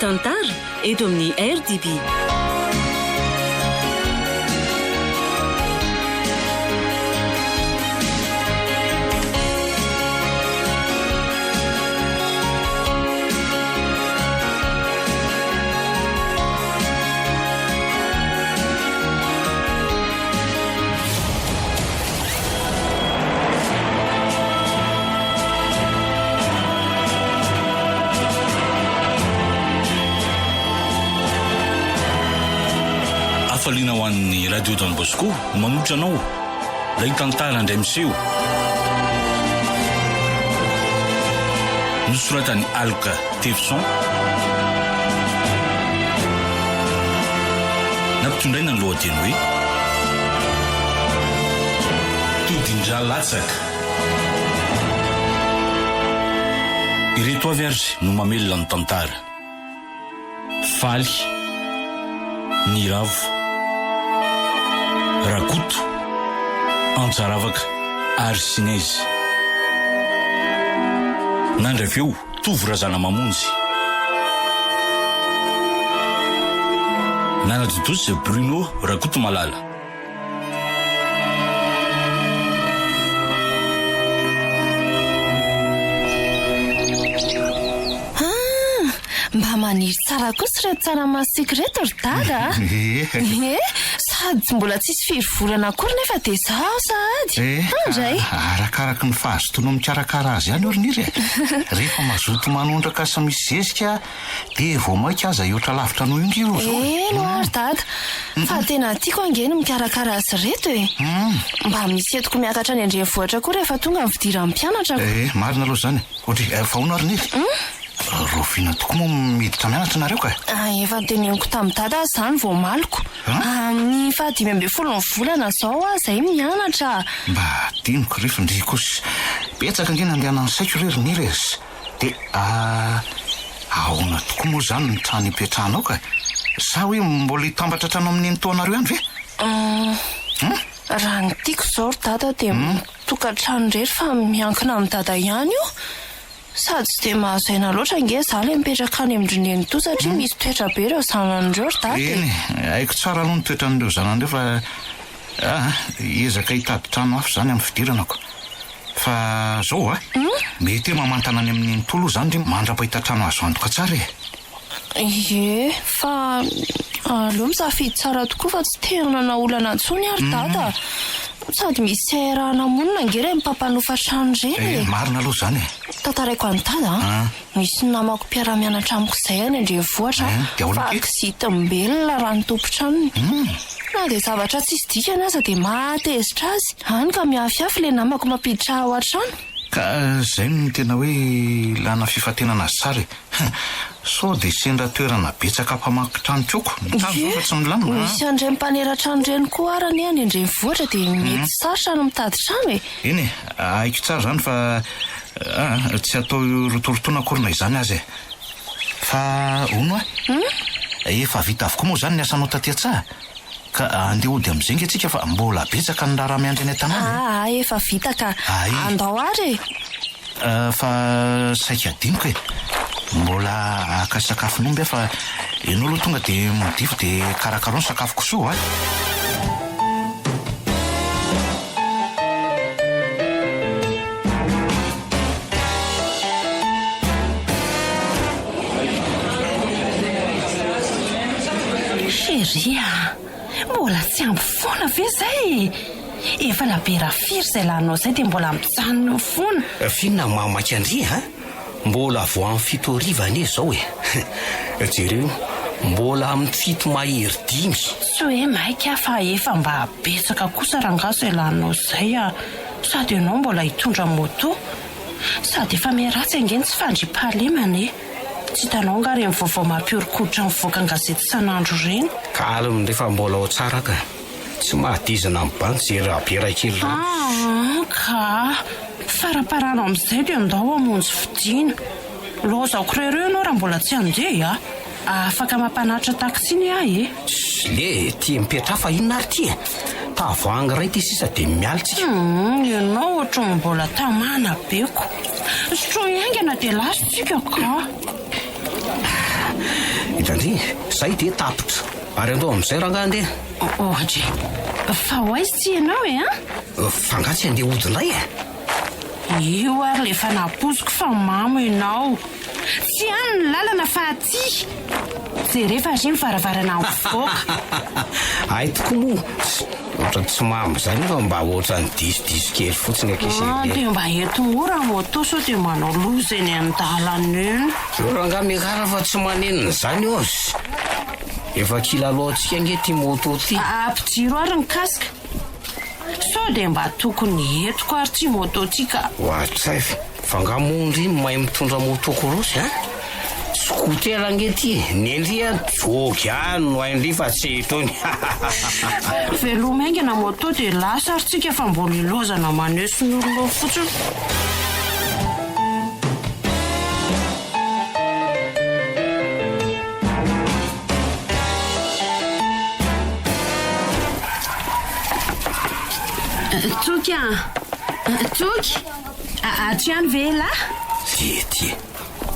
tantara eto amin'ny RDB. Falina ho an'ny radio Don Bosco manotra anao ilay tantara indray miseho nosoratan'ny Alka Tevson nampitondraina ny lohateny hoe todindra latsaka. Ireto avy ary no mamelona ny tantara. Faly, ny ravo, rakoto, antsaravaka ary sinezy. Nandraveo tovorazana mamonjy. Nanadidosy Bruno Rakoto Malala. Mba maniry tsara kosa reto tsaramaso reto ry dada. Sady tsy mbola tsisy firovorana akory nefa dia zaho sady. Andray arakaraky ny fahazotoana mikarakara azy ihany oriniry. Rehefa mazoto manondraka sy misy zezika dia vao maika aza iotra lavitra noho io no ary dada. Fa tena tiako angeny mikarakara azy reto e. Mba misy etiko miakatra ny andrenivohitra koa rehefa tonga ny fidiran'ny mpianatra. Marina aloha zany. Ohatra fahoana oriniry. Rofina tokoa moa miditra mianatra nareo ka? Efa teneniko tamin'ny dada zany vao maloko. Amin'ny 15 volana zao zay mianatra. Mba diniko rehefa ndry kosa betsaka angena andehanany saiko rery ny rezy. Dia ahoana tokoa moa zany ny trano ipetrahanao ka? Sa hoe mbola hitambatra trano amin'ny toanareo ihany ve? Raha ny tiako zao ry dada dia tokantrano rery fa miankina amin'ny dada ihany io. Sady tsy dia mahazaina loatra nge za le mipetraka any amindrineny to satria misy toetra be ireo zanan'ireo ry dada. Eny, haiko tsara aloha ny toetran'ireo zanan'ireo fa ezaka hitady trano hafa zany amin'ny fidiranako. Fa zao mety mamantana any amin'ny tolo zany ry mandrapahita trano azo antoka tsara e. Fa aleo misafidy tsara tokoa fa tsy tehanana olana ntsony ary dada. Sady misy sairana monina ngere mipampanofa trano reny. Marina aloha zany Tantaraiko any dada. Misy namako mpiara-mianatra amiko izay any andrenivohitra. Fa akizita mbelona raha ny tompo-tranony. Na dia zavatra tsy isy dikany aza dia mahatezitra azy. Hany ka miafiafy le namako mampiditra ao an-trano. Ka zay no tena hoe lana fifatenana azy tsara. So dia sendra toerana betsaka mpamaky trano tioko. Trano fa tsy milamina. Misy andray mpaneran-trano reny koa arany any andrenivohitra dia mety sarotra no mitady trano e. Eny haiko tsara zany fa tsy atao rotorotoana akorina izany azy. Fa ono efa vita avokoa moa zany ny asanao taty an-tsaha. Ka andeha ody amin'izay antsika fa mbola betsaka ny raha miandry any an-tanàna. Efa vita ka andao ary e. Fa saika adiniko e. Mbola aka sakafo nomby fa ianao aloha tonga dia modifo dia karakarao ny sakafo kosoa Sheria, mbola tsy ampy foana ve zay? Efa labera firy zay lanao zay dia mbola mijanona foana. Finna mamaky andry mbola vo amin'ny 7 ariva ane zao e. Jereo mbola amin'ny 7 mahery 5. Tsy hoe maika fa efa mba betsaka kosa rangaso lanao zay sady ianao mbola hitondra moto. Sady efa meratsy angeny tsy fandripahalemana. Tsy hitanao nga reny vaovao mampiorokoditra mivoaka ny gazety isan'andro reny. Kalmy rehefa mbola ao tsara ka. Tsy mahdizana amin'ny banky zay raha be ray kely reny. Ka faraparana amin'izay dia andao amonjy fidiana. Lozako rereo ianao raha mbola tsy andeha afaka mampanatra taksiny e. Le tia mipetra fa inona ary tia? Tavoangy ray ty sisa dia mialtsika. Ianao ohatra mbola tamana beko. Sotro iaingana dia lasitsika ka. Hitandry zay de tapotra ary andao amin'izay raha andeha ohatra fa hoaizy tsy ianao fangatsy andeha odindray io ary lefa napoziko fa mamo ianao tsy any ny lalana fa aty zay rehefa ry ny varavarana mivoaka ay toko moa ohatra tsy mamy zany fa mba ohatra ny diso kely fotsiny de mba eto mora moto sao de manao loza eny an-dalana eny ranga miakara fa tsy manenina zany ozy efa kilaloantsika angety moto ty ampijiro ary ny kasika sao de mba tokony etiko ary ty moto ty ka oatsay fa ngamondry mahay mitondra moto korosy skotera angety nendria joky no aindry fa tsy etony velomaingana moto de lasa ary tsika fa mbola ilozana manesin'olona fotsiny Toky Toky atriano ve la ty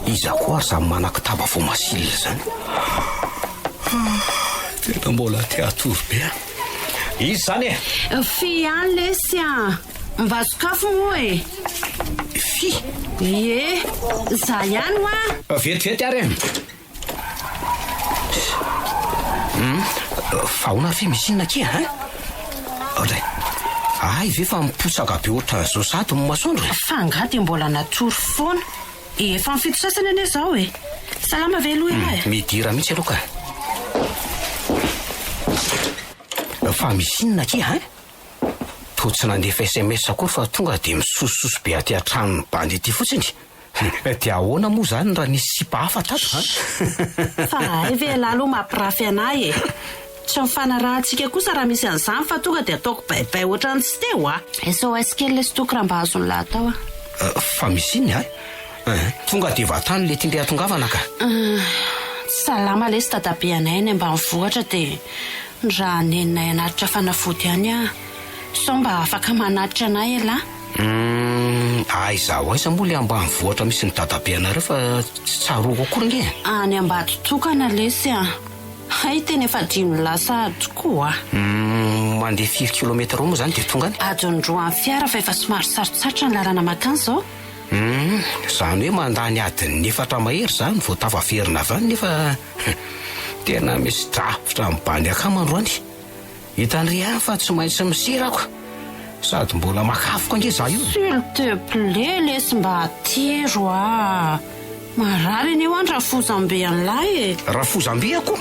iza koa ary samy manan-kitaba vo masilina zany tena mbola ty atory be izy zany fi any lesy mba sokafo moa fi za ihany hoa vetivety ary fahona fe misinina ke odray ay ve fa miposaka be ohatra zao sady mo masondro fa ngady mbola natory foana efa mifito sasany ane zao salama veloa midira mihitsy aloha ka fa misinina ke to tsy nandefa SMS akory fa tonga de misososo be aty atrano bandy ity fotsiny de ahoana moa zany raha nisy sipa hafa tato fa ay ve lalo mampirafy anay tsy mifanarahantsika kosa raha misy an'izany fa tonga de ataoko baibay ohatra ny tsy teo esao aisikely le stoky raha mba azony laha tao fa misinina tonga de vatany le tindre atongavana ka salama lesy tadabe anay ny mba mivoatra de raha nenina anatitra fanafody any sao mba afaka manatitra anay la ay zaho aiza moa le ambany voatra misy ny dadabe anareo fa tsy tsaroko akory nge any ambady tokana lesy hay teny efa dimy lasa tokoa mandeha 4 kilometera moa zany de tonga any adonydroa amin'ny fiara fa efa somary sarotsatra ny lalana makany zao zany hoe mandany adiny 4 mahery zany vo tavaferina avy any nefa tena misy drafitra mibany akamandroany hitandry fa tsy maintsy misirako sady mbola makafoko ange za io s'il te plaît lesy mba atero marary eny eo any raha fozambe an'lay raha fozambe ako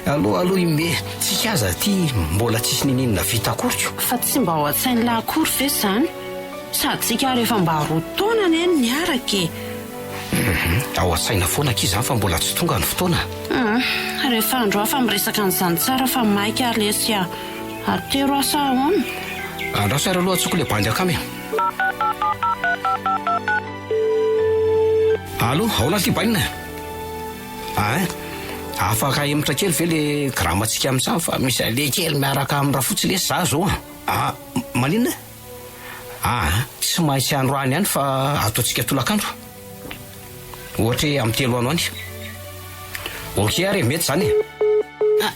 aloha ime tsika aza ty mbola tsisy nininina vita akoriko fa tsy mba ao an-tsainy la akory ve zany sady tsika rehefa mba rotonana eny niaraka ao an-tsaina foana ki zany fa mbola tsy tonga ny fotoana rehefa andro afa miresaka an'izany tsara fa maika ary lesy atero asa ahoana andraso ary aloha atsoko le bandy akamy alo aona ty baina afaka emitra kely ve le gramatsika amin'izany fa misy ale kely miaraka amin'ny raha fotsy lesy za zao maninona tsy maintsy androany ihany fa ataontsika tolakandro ohatra amin'ny 3 ano any ok ary mety zany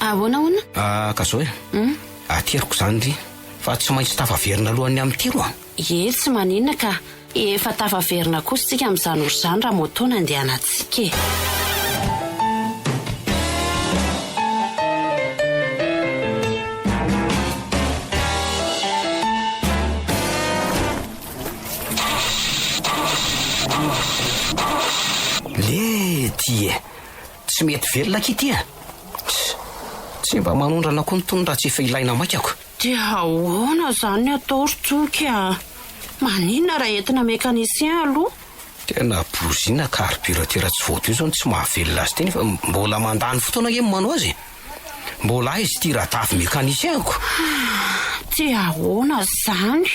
ahoana ka zao ateriko zany ry fa tsy maintsy tavaverina alohan'ny amin'ny 3 tsy maninona ka efa tavaverina kosa tsika amin'izany ory zany raha motona andehanantsika le ty tsy mety velona kity tsy mba manondrana koa nytony raha tsy efa ilaina maikako de ahoana zany atao rytoky maninona raha entina mécanicien aloha tena bozina carburatera tsy voto io zao tsy mahavelona azy teny fa mbola mandany fotoana ge manao azy mbola izy ty raha tafy mécanicienko de ahoana zany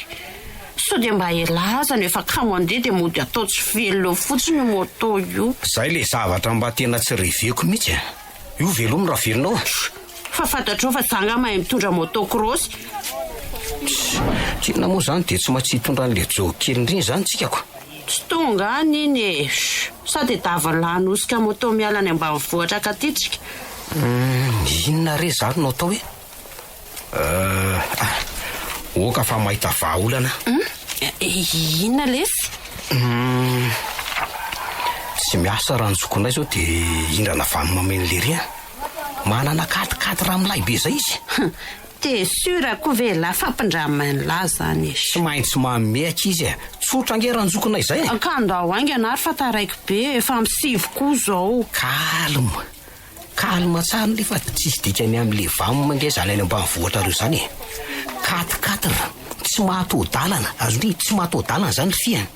sao de mba elazany efa kamo andeha de mody atao tsy velona fotsiny moto io zay le zavatra mba tena tsy reveko mihitsy io velomy raha velinao fa fantatrao fa zanga mahay mitondra moto cross tena moa zany de tsy maintsy hitondra an'le joke kely indriny zany tsikako tsy tonga any iny sady davalanosika moto mialany ambanivohitra katitrika. Inona re zany no atao hoe oka fa mahita vahaolana. Inona lesy? Tsy miasa raha nyzokonay zao dia indrana vano mameny leria manana katikaty raha milay be zay izy. Dia surako ve lafampindramany la zany Tsy maintsy mameka izy tsotra ange raha nyzokonay zay. ka ndao aingana ary fa taraiky be efa misivy koa zao. Kalma tsara nefa tsisy dikany amin'le vamo mange zany any ambanivohitra reo zany. Katikaty tsy mahatao-dalana azony tsy mahatao-dalana zany fiany.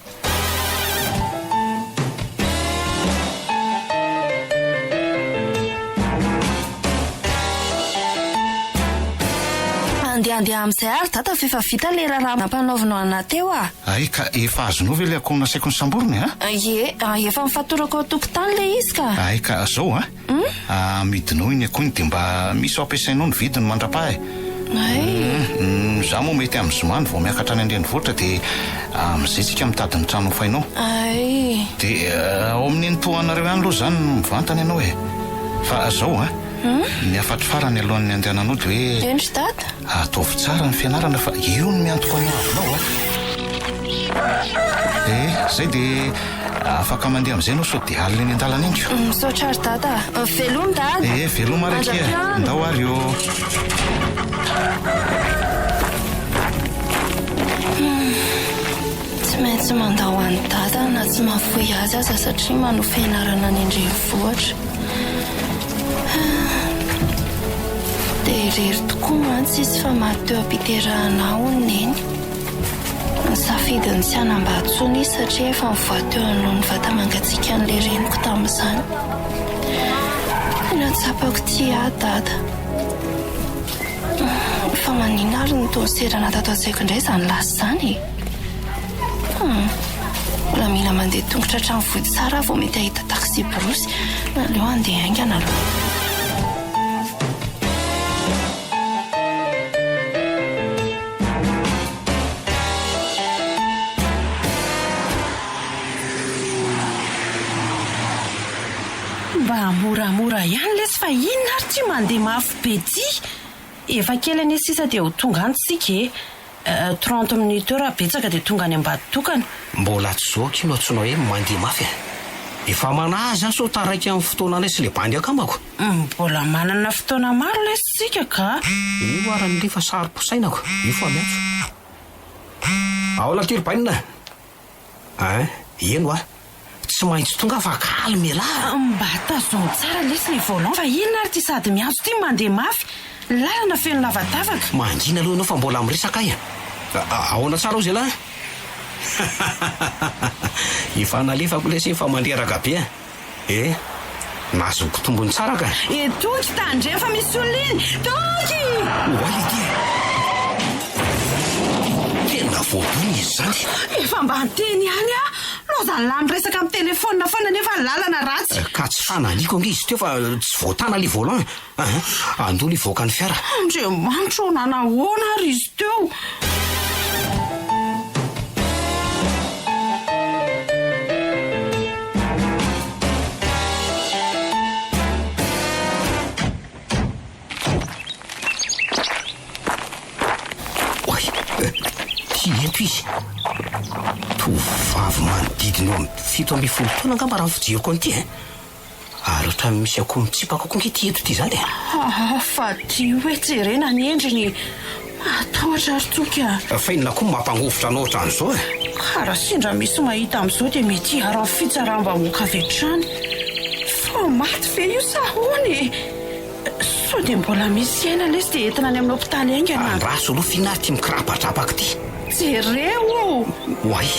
Andeha amin'izay ary data fefa vita le raha nampanaovinao ana teo ay ka efa azonao ve le akoho nasaiko ny samborony efa mifatorako ao tokotany le izy ka. ay ka zao midinao iny akoho iny dia mba misy ao ampiasainao ny vidiny mandrapaha za moa mety amin'ny zomany vao miakatra any andrenivohitra dia am'izay tsika mitady ny trano hofainao dia ao amin'ny enipohanareo ihany aloha zany mivantana ianao fa zao ny afatry farany alohan'ny andehananao dia hoe endry data ataovy tsara ny fianarana fa io no miantoko any avinao zay dia afaka mandeha amin'izay anao sao dia alina eny an-dalana eny misaotra ary data velomy data veloma araiky ndao ary eo tsy maintsy mandao any data na tsy mahafoy azy aza satria mano fianarana any andrenivohitra. Dia irery tokoa mantsy izy fa mahateo ampiterahana ao ny neny. Nisafidiny tsy hanambatsony izy satria efa mivoateo aloha ny vata mangatsiaka an'le reniko tamin'izany. Tena tsapako tia dada. Fa manina ary ny tony-serana tato an-tsaiko indray izany lasy zany. Mbola mila mandeha tongotra hatrany vody tsara vao mety ahita taxi borosy na leo andeha aingana aloha. Mba moramora ihany lesy fa inona ary tsy mandeha mafy be ty. Efa kely any sisa dia ho tonga any tsika 30 minutes raha betsaka dia tonga any ambaditokana. Mbola tsy zao kino atsoina hoe mandeha mafy efa manazy aso taraiky amin'ny fotoana anay sy le bandy akamako. Mbola manana fotoana maro lesy tsika ka. Io ara nylefa sary-posainako io fa miantso aola tiry-bainina eno tsy maintsy tonga fa kalme lahy. Mba tazony tsara lesy ny volant fa inona ary ty sady miantso ty mandeha mafy lalana feno lavadavaka. Mangina aloha ianao fa mbola miresaka ay ahoana tsara ao zay lahy. Efa nalefako lesy fa mandreraka be nazoko tombony tsara ka. Toky tandre fa misy olona iny toky oality tena voadony izy zany. Efa mba anteny any lozany lany resaka amin'ny telefona foana nefa lalana ratsy. Ka tsy fananiko ange izy teo fa tsy voatana le volant andoly voaka ny fiara. Andre mantro nanahoana ary izy teo. Eto izy tovavy manodidina eo amin'ny 7 taona angamba raha fijeriko an'ity ary ohatra misy akoho mitsipaka akoho nge ty eto ty zany fa ty hoe jerena ny endriny matahotra ary toky fa inona koa mampangofotra anao ohatran'izao karaha sindra misy mahita amin'izao dia mety hiaro amin'ny fitsaramba-moka avy hatrany fa maty ve io sahony sao dia mbola misy aina lesy dia entina any amin'ny hopitaly aingana. Andraso aloha finary ty mikirapatrapaka ty jereo oay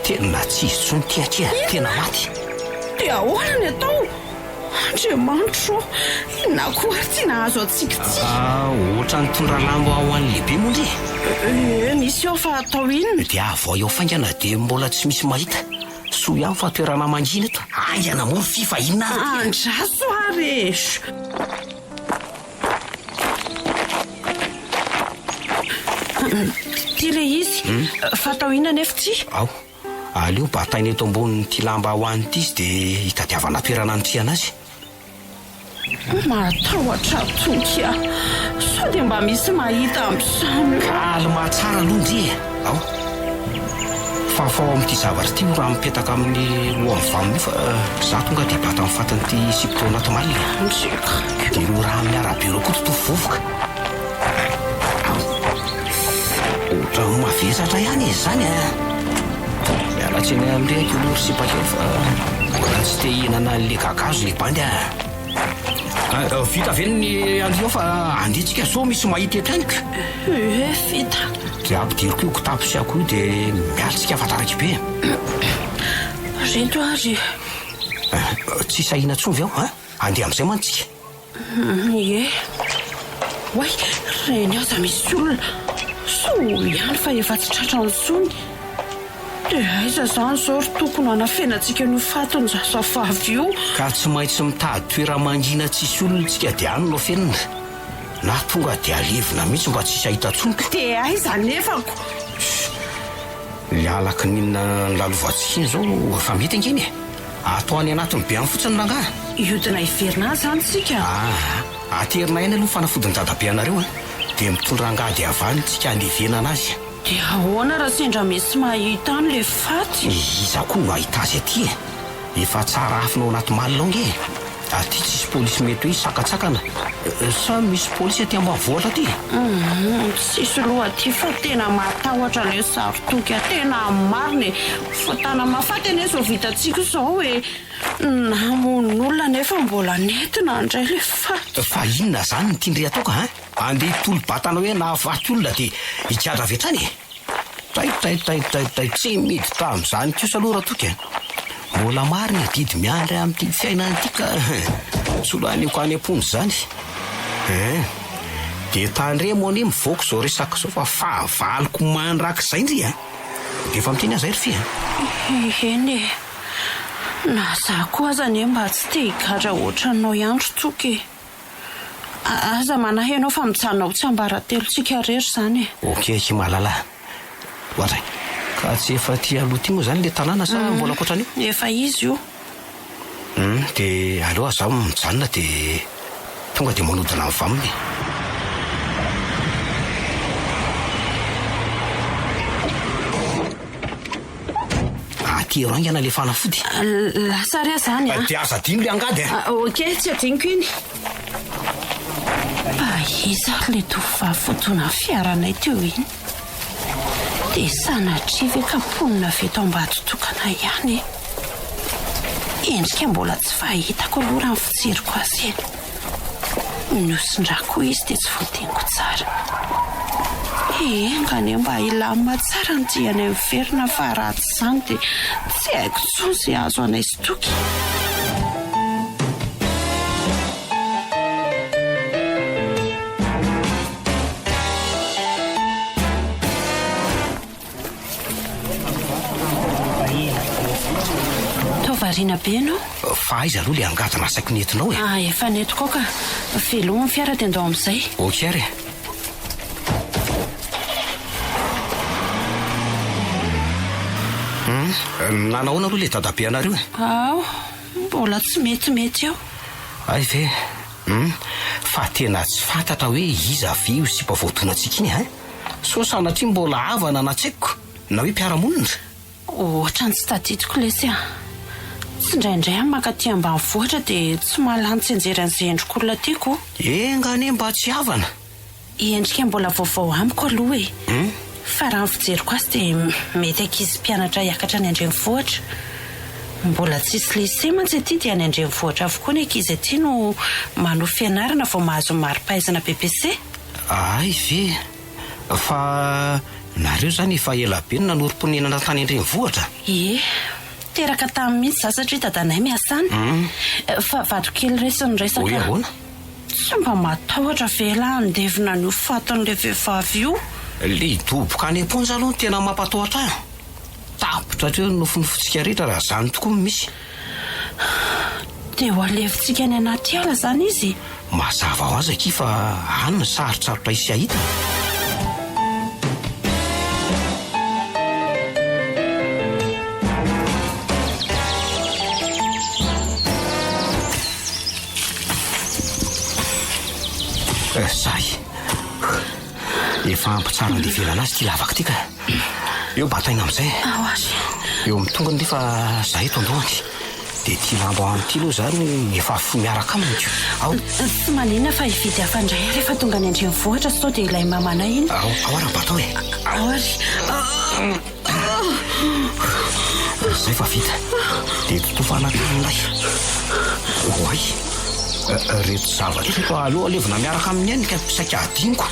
tena tsy izy tsony ty atria tena maty. Dia ahoana ny atao andriamanitro inona koa ary tsy nahazo atsika ty ohatra ny tondra lambo ao an'ny lehibe moa ndre nisy ao fa atao inona dia avao eo faingana dia mbola tsy misy mahita so ihany fa toerana mangina eto aingana moro fifa inona andraso ary ty le izy fa atao inona nefa ty aleo batainy eto ambonin'ity lamba hoanyity izy dia hitadiavana toerana anotriana azy. matahotra toky a sao dia mba misy mahita amin'izany. Kalma tsara aloha ndre ao fafao amin'ity zavatra ity raha mipetaka amin'ny loha amin'ny vaminy fa za tonga dia bata amin'ny fatan'ity sipito anaty malina dia ireo raha miarabe ireo koa totoy vovoka ohatra mavesatra ihany izy zany a mialatsy eny amin'ireko olo sipakeo fa mbola tsy te hihinana n'le kakazo le bandy vita veniny andreo fa anditsika so misy mahita eto anyka vita dia ampidiriko io kitapo sy ako io dia mialatsika fataraky be reto ary tsy sahina tsovy aho andeha amin'izay mantsika ye oay reny aza misy olona so ihany fa efa tsy tratra nysony dia aiza zany zao ry tokony anafenantsika no fatony zasafavy io ka tsy maintsy mitady toera mangina tsisy olona tsika dia any no fenina na tonga dia alevina mihitsy mba tsisy ahita tsonka dia aiza nefako le alaky ninona nylalovatsika iny zao efa mety angeny atao any anatin'ny be any fotsiny rangaha iodina iverina azy zany tsika aterina eny aloha fanafodiny dadabe anareo dia mitondra angady avany tsika anevena anazy dia ahoana raha sendra misy mahita any le faty iza koa no ahita azy aty efa tsara afinao anaty malilao nge aty tsisy polisy mety hoe sakatsakana sa misy polisy aty ambanivohatra aty tsisy loha aty fa tena matahotra le sarotoky a tena mariny fa tana mafaty ane zao vitantsika zao hoe namon'olona nefa mbola nentina andray le faty fa inona zany ny tindry ataoko andeha tolo batana hoe nahavaty olona dia hikadra vetrany tay tsy midy tamin'izany kosa aloha raha toky mbola marina didy miandry amin'ity fiainany ity ka tsy olo aniko any am-pony zany dia tandre moa ane mivoako zao resaka zao fa fahavaloko mandrak'izay ndry dia efa miteny azay ry fia eny na za koa aza ne mba tsy te higadra ohatranao ihany ry toky aza manahenao fa mijanona ho tsy ambaratelo-tsika rery zany ok himalala ohatray ka tsy efa ty aloha ty moa zany le tanàna sa mbola akoatran'io efa izy io dia aleo azaho mijanona dia tonga dia manodina amin'ny vaminy aty ero angana le fanafody lasa ry zany dia aza dino le angady ok tsy adiniko iny iza le tovovavy fotona fiaranay teo iny dia sanatrivy kaponina veto ambaditokana ihany endrika mbola tsy fahitako aloha raha ny fijeriko azy eny niosindrako izy dia tsy voadiniko tsara engany mba ilamina tsara ny diany miverina fa raha tsy izany dia tsy haiko tsony izay azo anay sy toky variana be anao fa aiza aloha le angady nasaiko nentinao efa netiko ao ka velomany fiara dia andao amin'izay ok ary nanahoana aloha le dadabe anareo mbola tsy metimety ao ay ve fa tena tsy fantatra hoe iza ve io sipavoatonantsika iny so sanatria mbola avana natsaiko na hoe mpiaramonina ohatra ny tsy tadidiko lesy tsy indraindray any makaty ambany vohatra dia tsy mahalany tsy enjeran'izay endrik'olona tiako engane mba tsy havana endrika mbola vaovao amiko aloha fa raha ny fijeriko azy dia mety ankizy mpianatra hiakatra ny andrenivohitra mbola tsisy lise mantsy aty dia ny andrenivohitra avokoa ny ankizy aty no manohy fianarana vao mahazo mari-pahaizana BBC ay ve fa nareo zany efa ela be no nanorom-ponenana tany andrenivohitra teraka tamin'ny mihitsy za satria dadanay miasany fa vadokely resiny resaka ahoana tsy mba matahotra vela andevina ny faton'le vehivavy io le idoboka any am-ponja aloha no tena mampatahotra ahy tapotra atreo nofonofonsika rehetra raha zany tokoa misy dia ho alevintsika any anaty ala zany izy mazava ho azy aky fa any ny sarotsarotra isy ahita Zay efa ampitsara andevelana azy ty lavaka ty ka eo bataina amin'izay eo amin'ny tongony nefa zahay eto andohany dia ty lambo amin'ity aloha zany efa fo miaraka aminy tio ao tsy maninona fa hividy afandray rehefa tonga ny andrenivohitra sao dia ilay mamanay iny ao ara-batao e ary zay fa vita dia totofanatn'ilay oay reto zavatra rehefa aloha alevina miaraka amin'ny any ka pisaika adiniko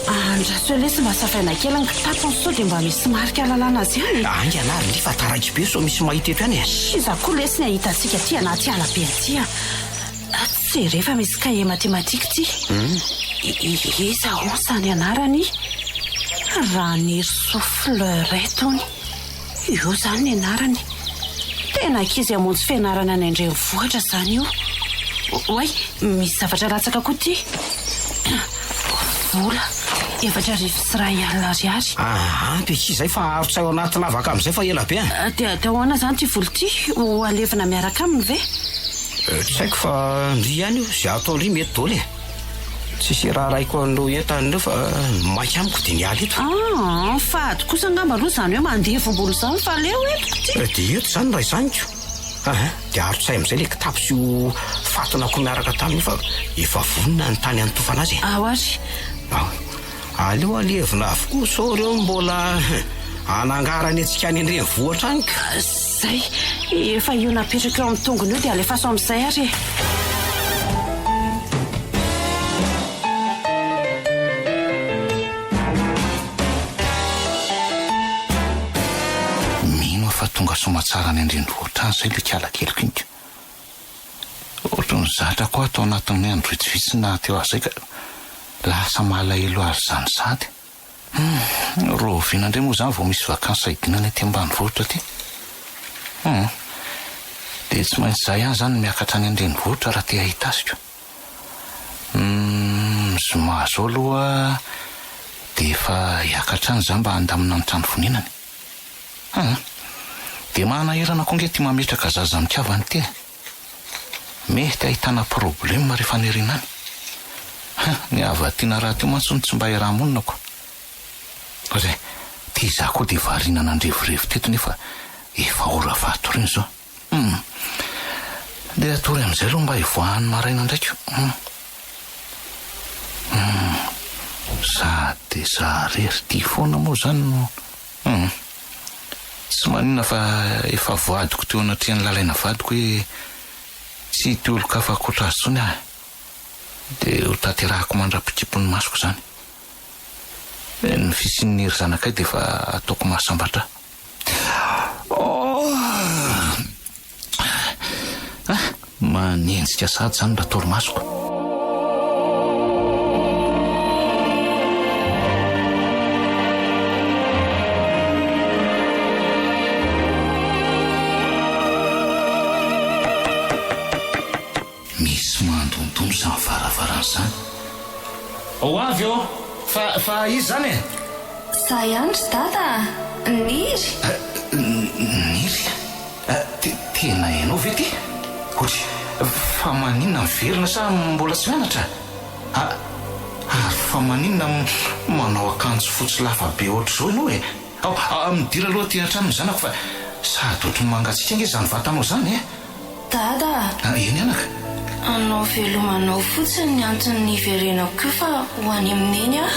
andraso hoe le sy mahasafaina kely ny kitapony sao dia mba misy marika alalàna azy ihany angy anary nefa taraiky be so misy mahita eto ihany e iza koa lesy ny ahitantsika ty anaty alabe atya tsy rehefa misy kahe matematika ty iza osany anarany Raniry Souffleretony io zany ny anarany tena ankizy hamonjy fianarana ny andrenivohitra zany io oay misy zavatra latsaka koa ty vola 4,000 ariary ampy izay fa arotsay ao anaty lavaka amin'izay fa ela be dia ahoana zany ty voly ty ho alevina miaraka aminy ve tsy haiko fa ndry ihany io zay atao ry mety dôly e tsisy raha raiko an'ireo entan'ireo fa mainka amiko dia nialy eto fady kosa angamba aloha zany hoe mandeha vombolo zany fa leo etiko ty dia eto zany raha izaniko dia arotsay amin'izay le kitapo sy ho fatonako miaraka taminy fa efa vonina ny tany antofana azy ary aleo alevina avokoa sao reo mbola anangarany antsika any andrenivohitra any ka zay efa io napetraka eo amin'ny tongony io dia alefaso amin'izay ary mino fa tonga somatsara ny andrenivohitra any zay le kialakeliko inika ohatra ny zatra koa atao anatin'ny andro vitsivitsy na teo azay ka lasa malahelo azy zany sady rovinandray moa zany vao misy vakansa idinana ty ambanivohitra ty dia tsy maintsy zay ihany zany miakatra ny andrenivohitra raha te ahita azy ko zoma zao aloha dia efa hiakatra any zany mba handamina ny trano foninany dia manahirana koa nge ty mametraka zaza mikavany ty mety ahitana problema rehefa nyrinany ny avatiana raha teo mantsony tsy mba irahamonina koa zay ty za koa dia varinana andrevirevi teto nefa efa ora vato reny zao dia atory amin'izay aloha mba hivoahany maraina ndraiky sady za rery ty foana moa zany no tsy maninona fa efa vadiko teo anatrehan'ny lalaina vadiko hoe tsy ty olo-kafa koatra azy tsony ahy dia ho tanterahako mandra-pikipony masoko zany ny fisin'ny hery zanakay dia efa ataoko mahasambatra manenjika sady zany mba tolo masoko misy mandondono zany varavarany zany ho avy eo fa izy zany e za ihany ry dada niry niry tena ianao ve ty otry fa maninona miverina sa mbola tsy mianatra ary fa maninona manao akanjo fotsy lafa be ohatr' zao ianao e midira aloha ty an-trano ny zanako fa sady ohatry mangatsika nge zany vatanao zany e dada eny anaka anao velomanao fotsiny ny antony iverenako ko fa ho any amin'eny ah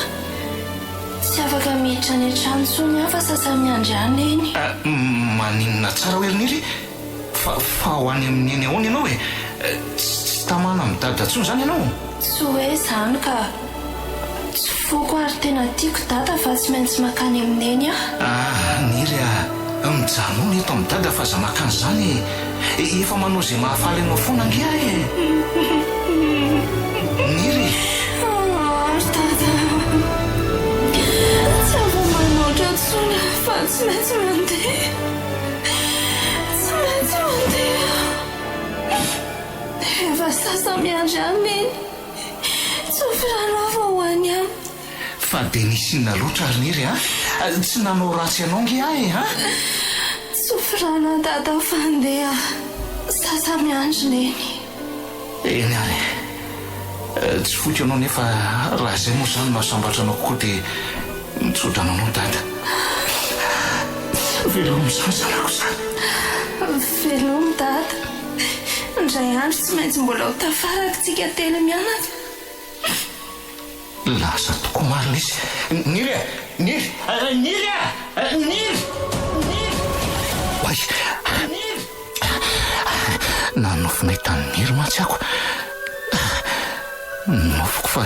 tsy afaka miditra ny an-trano tsony ah fa sasa miandriana eny maninona tsara hoe riniry fa ho any amin'eny ahoana ianao e tsy tamana midada tsony zany ianao tsy hoe zany ka tsy foko ary tena tiako dada fa tsy maintsy makany amin'eny ah niry mijanona eto midada fa za makany zany efa manao zay mahafaly anao foana nge ah e niry dada tsy ava manoatra tsony fa tsy maintsy mandeha tsy maintsy mandeha efa sasa miandry aminy tsofirano ava ho any am fa dia nisinna loatra ary niry tsy nanao ratsy ianao nge ah e tsofirano dada fandeha sasa miandry neny eny ary Tsy foky ianao nefa raha izay moa izany mahasambatra anao kokoa dia mitsodrana anao dada. Veloma izany zanako izany. Veloma dada. Indray andro tsy maintsy mbola ho tafarakitsika telo mianatra. Lasa tokoa marina izy. Niry e! Niry! Niry e! Niry! Oay! Nanofinay tany Niry mantsy ako. Nofoko fa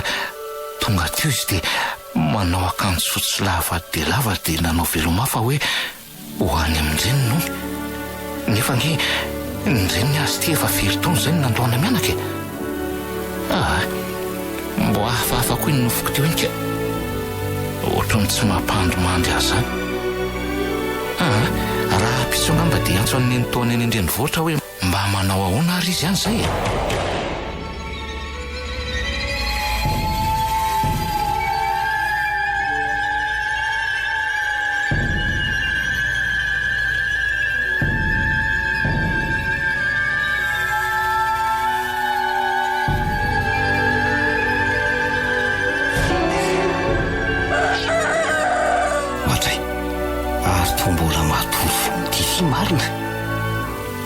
tonga teo izy dia manao akanjo fotsy lava dia nanao veloma fa hoe ho any amin-dreny no. Nefa nge nireny azy ty efa very taona izay nandoana mianaka e. Mbo hafahafa koa ny nofoko teo iny ka ohatrany tsy mampandromandry azy zany. Raha pitso angamba dia antso any ny taona eny an-drenivohitra hoe mba manao ahoana ary izy ihany izay e. Marina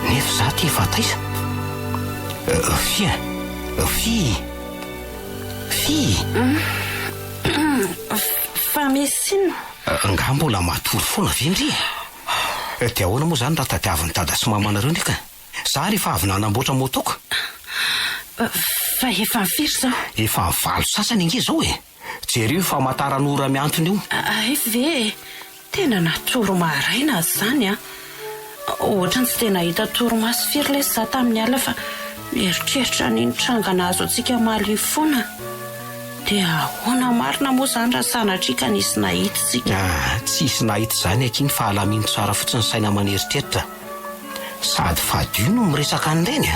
nefa za ty efa taiza fa mesina nga mbola matory foana vendry dia ahoana moa zany raha tadiavin'ny dada sy mamanareo ndraika za rehefa avy nanamboatra motoko fa efa firy zao efa valo sasany inge zao e jereo famataran'ora miantony io ve tena natoro maraina zany ohatra ny tsy tena hita toromaso firy le za tamin'ny ala fa mieritreritra ny trangana azo antsika maly foana dia ahoana marina moa zany raha sanatrika nisy nahita tsika tsisy nahita zany akiny fa alamino tsara fotsiny saina maneritreritra sady fadio no miresaka an'ireny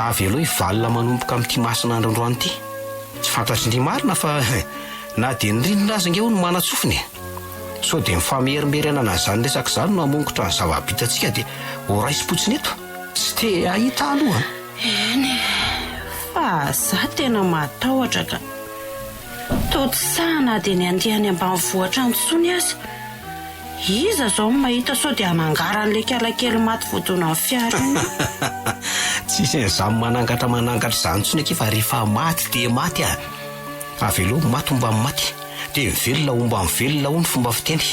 avy aloha ivalina manomboka amin'ity masina androandroany ity tsy fantatry ny marina fa na dia ny rindrina azy nge ho no manatsofiny so dia mifamerimery anana zany resaka izany no hamongotra ny zava-bitantsika dia ho raisy-potsiny eto tsy te ahita aloha eny fa za tena matahotra ka totsana dia ny andehany ambanivohitra antsony azy iza zao mahita sao dia hanangaran'le kalakely maty vodona ny fiara tsisy n'izany manangatra izany ntsony akefa rehefa maty dia maty avy aloha maty omba amin'ny maty dia mivelona omba mivelona ho ny fomba fiteny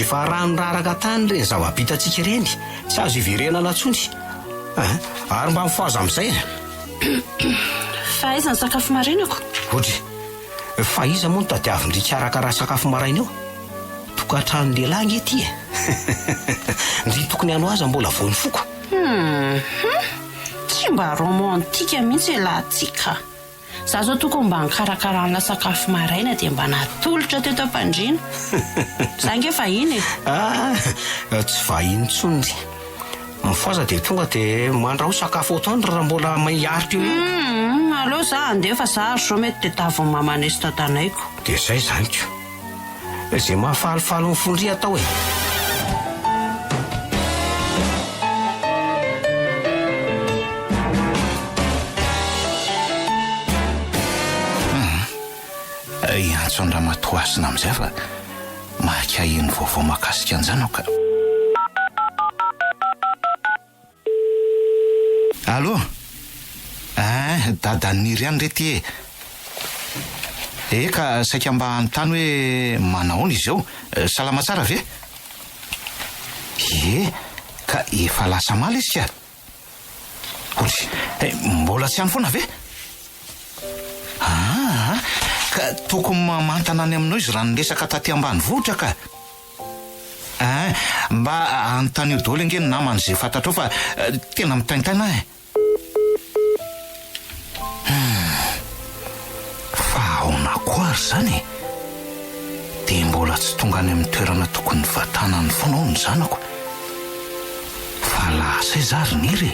efa ranoraraka tany ireny zava-bitantsika ireny tsy azo iverenana ntsony ary mba mifahaza amin'izay fa iza ny sakafo marinako ohatra fa iza moa no tadiavindry karakaraha sakafo maraina eo tokantrano lehilahy nge ty ndry tokony hanao aza mbola voany foko tsy mba romantika mihitsy elantsika za zao tokony mba nikarakarana sakafo maraina dia mba natolotra teto am-pandriana za nge vahiny tsy vahiny tsony mifaza dia tonga dia mandraho sakafo atoandro raha mbola maiaritra eo aloha za andeha fa za ary zao mety dia taviny mamanesy tantanaiko dia izay zany ko izay mahafalifaly ny fondria atao iantso ny raha matoasina amin'izay fa mahakahiny vaovao mahakasika an'izany aho ka allo dada Niry ihany rety ka saika mba anontany hoe manahoana izy ao salama tsara ve ka efa lasa maly izy ka mbola tsy any foana ve ka tokony mamantana any aminao izy raha niresaka taty ambanivohitra ka mba anontany io daholo ange ny namany izay fantatrao fa tena mitaintaina fa aona koa ary zany dia mbola tsy tonga any amin'ny toerana tokony vatanany foana ao ny zanako fa lasa izary Niry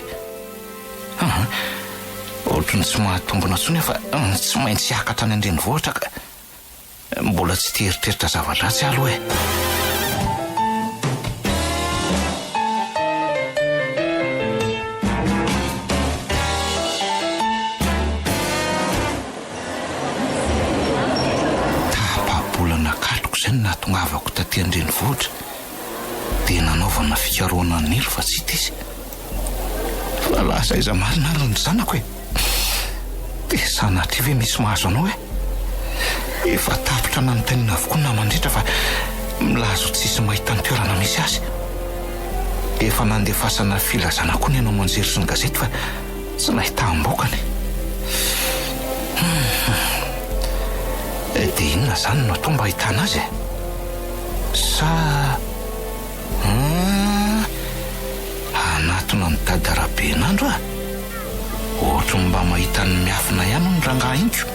ohatrany tsy mahatombona tsony fa tsy maintsy hiakatra any an-drenivohitra ka mbola tsy teritreritra zava-dratsy aloha zany natongavako taty andrenivohitra dia nanaovana fikaroana nilo fa tsy hita izy. Fa lasa iza marina ary ny zanako dia sanatria ve misy mahazo anao efa tapitra nanontaniana avokoa namandritra fa milazo tsisy mahita ny toerana misy azy. Efa nandefasana filazana koa ny anao manjery sy ny gazety fa tsy nahita ambokany. Dia inona zany no atao mba ahitana azy sa anatona ny dadaraben'andro ohatra mba mahita ny miafina ihany ny rangaha inko.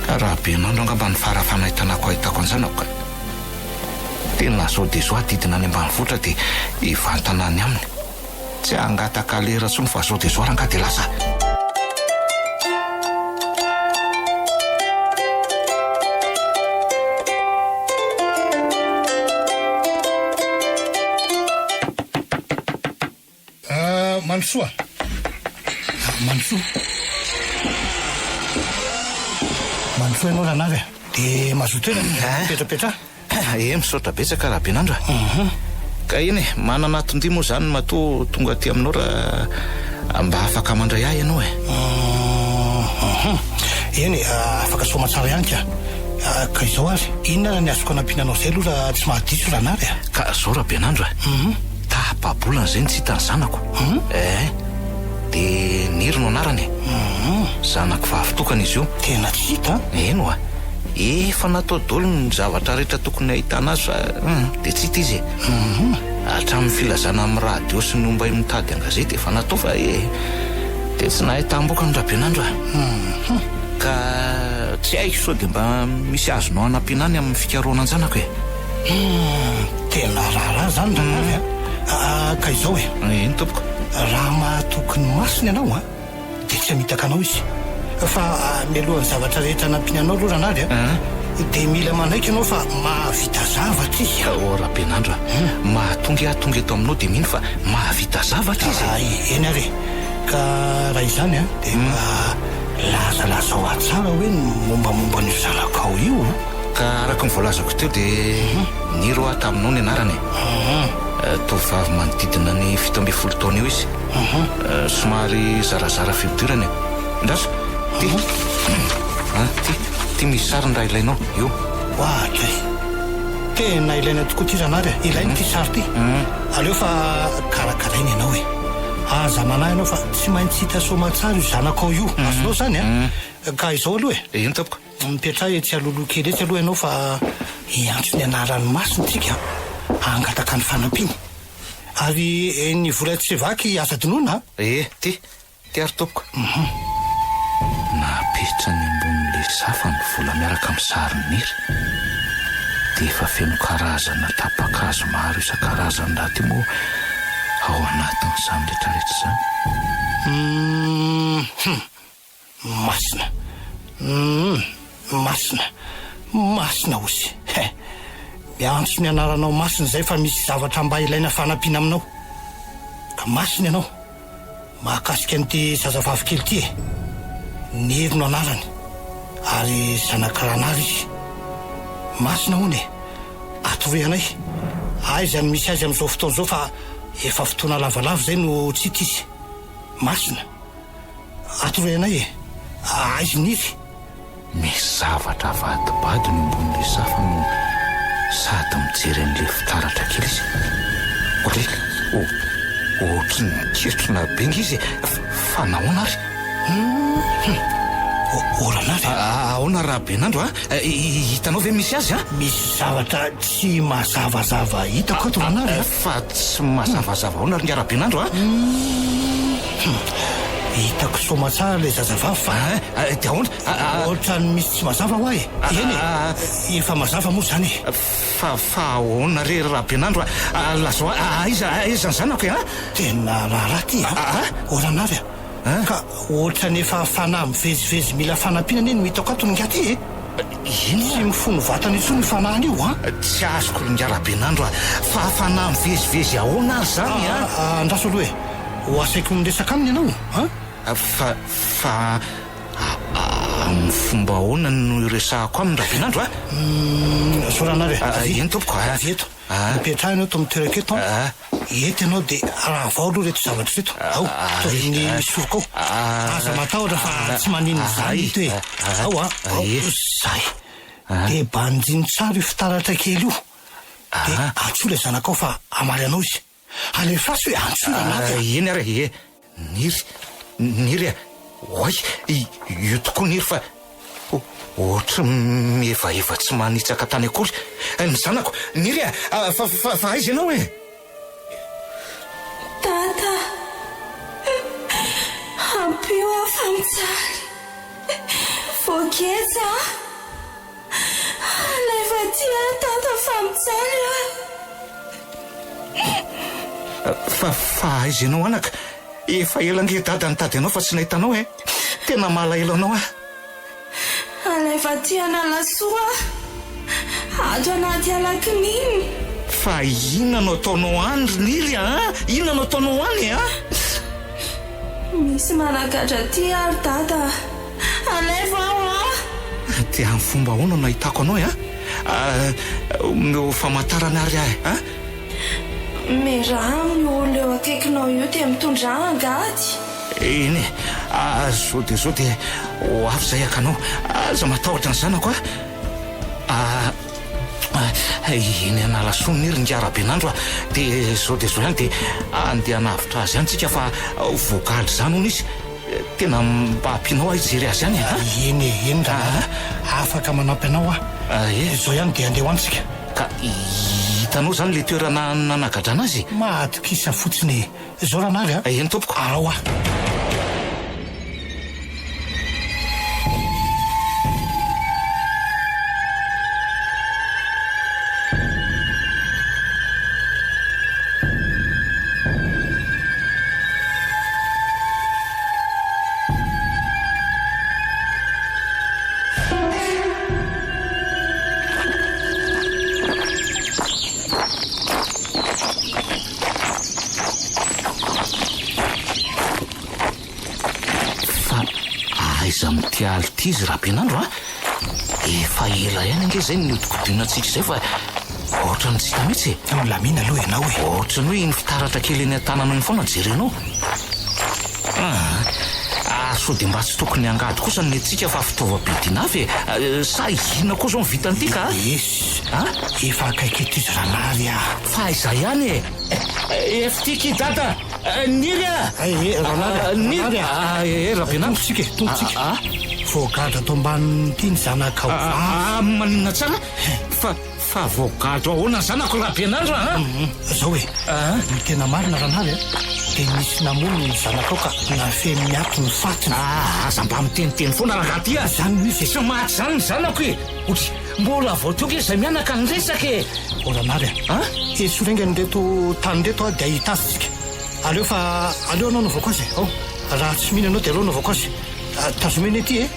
Raben'andro angamba ny farafanahitanako ahitako an'izanako tena zao dia zao adidina any ambanivohitra dia ivantana any aminy tsy angataka lera tsony fa zao dia zao ranga dia lasa. Manosoa ianao ranavy dia mazotoerana petrapetra Misaotra betsaka Raben'andro ka iny manana tondia moa zany matoa tonga aty aminao raha mba afaka mandray ahy ianao eny afaka soma tsara ihany ka izao ary inona raha ny azoko anampinanao zay aloha raha tsy mahadiso ranavy ka zao Raben'andro tapabolana zay ny tsy hitany zanako dia niry no anarany zanako vavitokana izy io tena tsy hita eno efa natao dolo ny zavatra rehetra tokony ahitana azy fa dia tsy hita izy hatramin'ny filazana amin'ny radio sy ny omba mitady an-gazety efa natao fa dia tsy nahita amboka ny Raben'andro ka tsy haiko sao dia mba misy azonao anampianany amin'ny fikaroana an-janako tena raharaha zany ranavy ka izao eny tompoko raha mahatokony masiny ianao dia tsy hamitaka anao izy fa mialohan'ny zavatra rehetra nampinanao aloha ranavy dia mila manaiky ianao fa mahavita zavatra izy Raben'andro mahatonga eto aminao dia mino fa mahavita zavatra izy eny ary ka raha izany dia lazalazao atsara hoe mombamomba ny zanakao io ka araka ny voalazako teo dia niro aho taminao ny anarany tovavy manodidina ny 17 taona eo izy somary zarazara fihodirany ndraso ty misy sariny raha ilainao io oatra tena ilaina tokoa ty ranary ilainy ty sary ty aleo fa karakarainy ianao aza manahy ianao fa tsy maintsy hita somatsara io zanakao io azonao zany ka izao aloha ino tapoko mipetra etsy alolo kely etsy aloha ianao fa iantso ny anarany masiny tsika angataka ny fanampiny ary ny vola tsy vaky aza-dinona ty ary topoko napetra ny ambonin'le safa ny vola miaraka amin'ny sariniry dia efa feno karazana tapakazo maro isan-karazany raha ty moa ao anatin'izany rehetrarehetra zany masina ozy miantso ny anaranao masina zay fa misy zavatra mba ilaina fanampiana aminao ka masina ianao mahakasika an'ity zazavavy kely ty niry no anarany ary zanakaranary izy masina hony atoroanay aizany misy azy amin'izao fotoana zao fa efa fotoana lavalava zay no tsy hita izy masina atoroanay aizy niry misy zavatra vadibady no ambon'le safa no sady mijery an'le fitaratra kely izy ohatry ny ketrona benga izy fa nahoana ary oranavy ahoana Raben'andro hitanao ve misy azy misy zavatra tsy mazavazava hitako ato ranavy fa tsy mazavazava ahoana ry Raben'andro hitako somatsara le zazavavy fa dia ahoana ohatra ny misy tsy mazava ho eny efa mazava moa zany fa ahoana re Raben'andro lazao aizany zanako tena raharaha ty oranavy ka ohatra ny efa fanahy mivezivezy mila fanampinana eny hitako ato ninga ty iny tsy mifono vatana itsony fanahany io tsy azoko ry Raben'andro fa fanahy mivezivezy ahoana ary zany andraso aloha ho asaiko miresaka aminy ianao fa amin'ny fomba ahoana no iresahako aminy Rabenandro Zoranareo iny tompoko avy eto mipetrahana eto amin'ny toeraka eto eto ianao dia raha vao aloha reto zavatra reto ao tovyny misoroko ao aza matahotra fa tsy maninona izany ito hoe ao zay dia banjiny tsara io fitaratra kely io dia antsola zanakao fa amaly anao izy alefasy hoe antsola anao iny ary niry oay io tokoa niry fa ohatra mihevaeva tsy manitsaka tany akory ny zanako niry fa aiza ianao Tata ampio afamitsaly voaketsa alefa tia tata famitsaly fa aiza ianao anaka efa elange dada nitady anao fa tsy nahitanao tena malaelo anao alefa tia nalasoa ato anaty alakininy fa inona no ataonao any niry inona no ataonao any misy manakatra ty ary tata alefa ao dia amin'ny fomba ahoana no ahitako anao no famantarana ary meraha amin'ny olo eo akaikinao io dia mitondra angady iny zao dia ho avy zay akanao aza matahotra ny zanako iny analasoa niry ny Rabenandro dia zao ihany dia andeha navitra azy ihany tsika fa voagadry zany hono izy tena mba ampianao hijery azy ihany iny raha afaka manampy anao zao ihany dia andeha ho antsika ka hitanao zany le toerana nanagadrana azy mahatokisa fotsiny zao ranary eny tompoko ao aiza mitialy ty izy Rabenandro efa ela ihany ange zay nodikodiana antsika zay fa ohatra ny tsy hita mihitsy lamina aloha ianao ohatra ny hoe iny fitaratra kely eny an-tanana iny foana jerenao so dia mba tsy tokony angady kosa ny antsika fa fitaovam-pidiana avy sa inona koa zao mivita an'ity ka efa akaiky ety izy ranary fa aiza ihany efa tiky dada niry Rabenandro tontsika voagadra atao amban'ity ny zanaka maninona tsara fa voagadro ahoana ny zanako Rabenandro zao hoe ny tena marina ranary dia misy namono ny zanakao ka nafe miato ny fatiny aza mba miteniteny foana raha ty zany misy tsy maty zany ny zanako otry mbola voatoky izay mianaka ny resaka ranary esorengany reto tany reto dia ahitasitsika aleo anao no voako azy raha tsy mino anao dia aleo no voako azy tazomena ety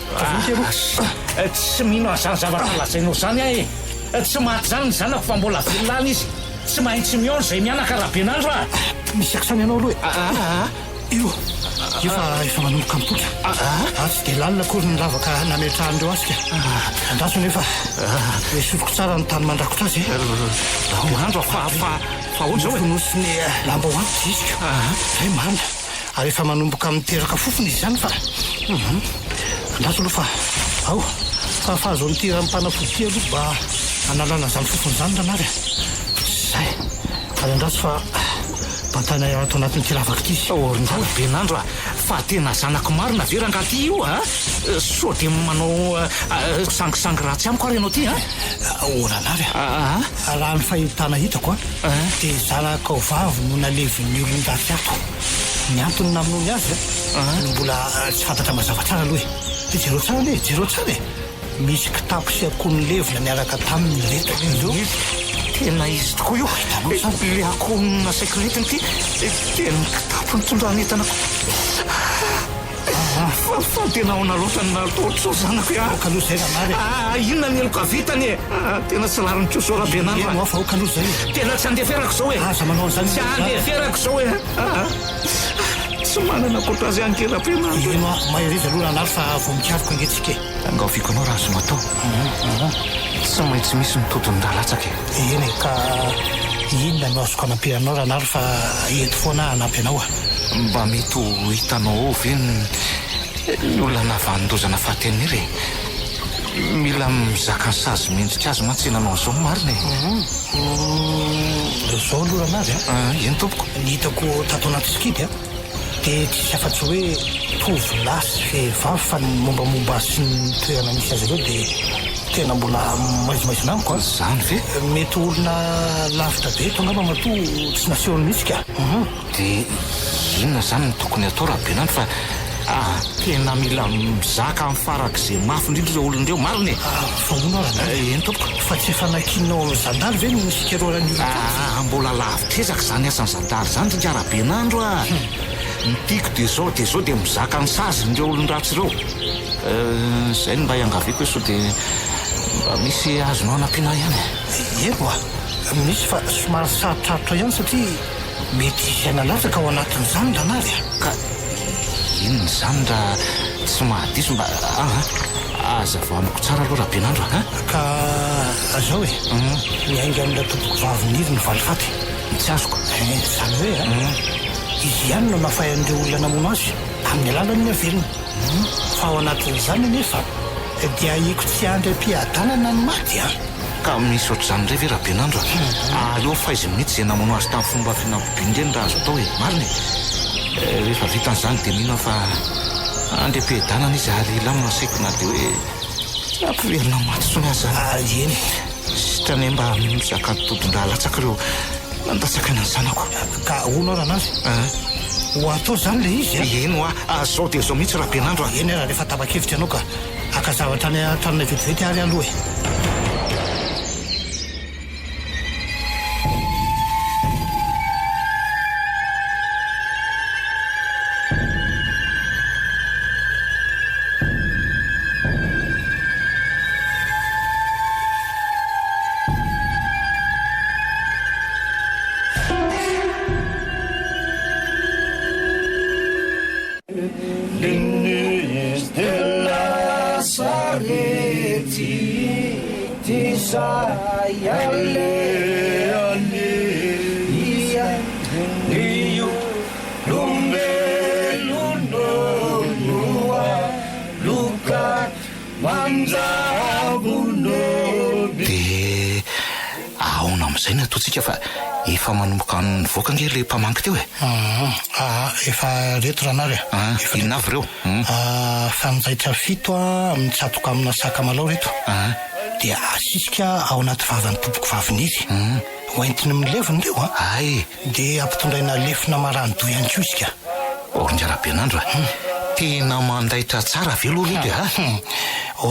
tsy mino azany zavatra lazainao zany tsy maty zany ny zanako fa mbola velona izy tsy maintsy miona izay mianaka Rabenandro misy akisany anao aloha io efa manomboka mitoka tsy dia lalina kory ny lavaka nametrahandreo asika andaso nefa esoroko tsara ny tany mandrakotra azy andro fa oatra zao nosy ny lamba ho anty isika zay manda ary efa manomboka miteraka fofony izy zany fa andaso aloha fa fahazo ny tira mpanafody aloha mba analana zany fofony zany ranary zay ary andaso fa batana ato anatin'ny ty lavaka ty Rabenandro fa tena zanako marina verangaty io so dia manao sangisangy ratsy amiko ary ianao ty ranary raha ny fahitana hitako dia zanakao vavy no nalevin'ny olon-daty ato ny antony naminony azy no mbola tsy fantatra mazava tsara aloha dia jereo tsara misy kitapo sy akohony levona miaraka tamin'ny reto tena izy tokoa io le akohony nasaiko retiny ty dia ny kitapo ny tondrahanentanako fa tena ao naloatra ny nalototro zanako aloha zay ranary inona ny eloko avitany tena tsy lariny troso Rabenandro fa aloha zay tena tsy andeferako zao aza manao an'izany tsy andeferako zao tsy manana kotra azy ankela-pianandro ino a mahirizy aloha nanary fa vo mikariko angetrika angaoviko anao raha azonao atao tsy maintsy misy mitodin-dalatsaka eny ka inona no azoko anampiranao raha nary fa eto foana hanampy anao mba mety ho hitanao ovy ny olona navanindozana fahateny ry mila mizaka ny sazy mendrika azy mantsenanao zao marina zao aloha ranazy eny tompoko ny hitako tato anaty sikidy dia tsisy afa-tsy hoe tovolasy vehivavy fa ny mombamomba sy ny toerana misy azy ireo dia tena mbola maizimaizina amiko zany ve mety olona lavitra be tongamba matoa tsy nasehony mihitsy ka dia inona zany ny tokony atao raha be nandro fa tena mila mizaka amin'ny farak'izay mafy indrindra ireo olon'ireo marina fahoana rana eny tompoko fa tsy efa nakinao amin'ny zandary ve no sikeroarany mbola lavitrezaka zany asany zandary zany ndrindra rahabenandro mitiako dia zao dia mizaka ny sazy n'ireo olon-dratsy ireo zay no mba iangaviako hoe sao dia mba misy azonao anampiana ihany eko misy fa somary sarotrarotra ihany satria mety isaina latsaka ao anatin'izany ranary ka inony zany raha tsy mahadiso mba azava amiko tsara aloha rahabenandro ka azao miainga amina tompoko vaviniry ny valifaty tsy azoko zany hoe izy ihany no nafay an'ireo olona namono azy amin'ny alalany avelona fa ao anatin'izany nefa dia iko tsy andram-piadanana ny maty ka misy ohatr'izany ndray ve rahabenandro aleo faizy minitsy izay namono azy tamin'ny fomba finampobindreny raha azo atao hoe mariny rehefa vitan'izany dia mihina fa andram-piadanana izy ary lamina saiko na dia hoe ampiverina matsony azy eny sitrany mba mizaka todin-draha latsaka ireo nandatsaka ny any zanako ka honao ranazy ho atao zany le izy eno zao dia zao mihitsy rahabenandro eny raha rehefa tabakevitra anao ka akazavatra ny tranona vetivety ary aloha zay ny ataontsika fa efa manomboka ny voaka nge le mpamanky teo efa reto ranary inona avy reo fanjaitra fito mitsatoka amina sakamalao reto dia asisika ao anaty vavany tompoko vaviniry hoentiny mileviny reo ay dia ampitondraina lefina marany do ihany ko isika orinjarabenandro tena mandaitra tsara velo aloha dia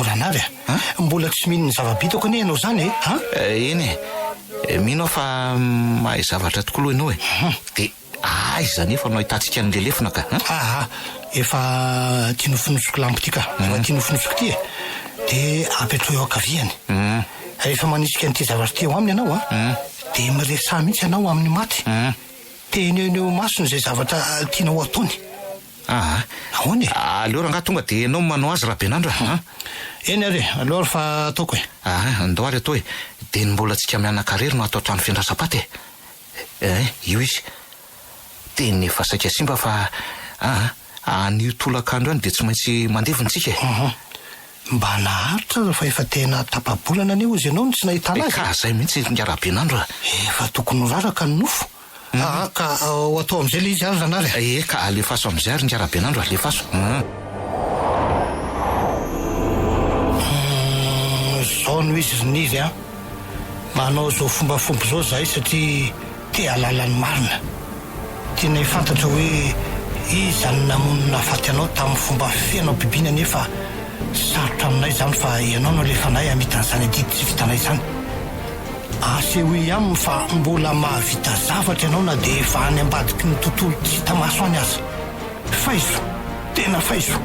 ranary mbola tsy mino ny zavabitako anie ianao zany eny mino fa mahay zavatra tokoa loha ianao dia zany efa nao hitantsika n'le lefina ka efa tia nofinosoko lampo ty ka efa tia nofinosoko ty dia apetro eo akaviany rehefa manisika n'ity zavatra ty eo aminy ianao dia miresa mihitsy ianao amin'ny maty teny eo masony zay zavatra tianao ataony ahoany aleo raha nga tonga dia ianao manao azy rahabenandro eny ary aloha fa ataoko andao ary atao dia ny mbola tsika mianakarery no atao trano fiandrasapaty io izy dia ny efa saika simba fa an'io tolakandro any dia tsy maintsy mandevontsika mba naharitra fa efa tena tapabolana aneo izy ianao no tsy nahitana azy ka zay mihitsy ngarabenandro efa tokony raraka ny nofo ka ho atao am'izay le izy ary ranary ka alefaso am'izay ary ngarabenandro alefaso zao no izy zinizy manao zao fombafomba zao zahay satria tia alalany marina tena hifantatra hoe izany namonina faty anao tamin'ny fomba fianao bibina nefa sarotra aminay zany fa ianao no lefanay amitan'izany adidy tsy vitanay zany ase hoe aminy fa mbola mahavita zavatra ianao na dia efa any ambadiky ny tontolo tsy hita maso any azy faizo tena faizo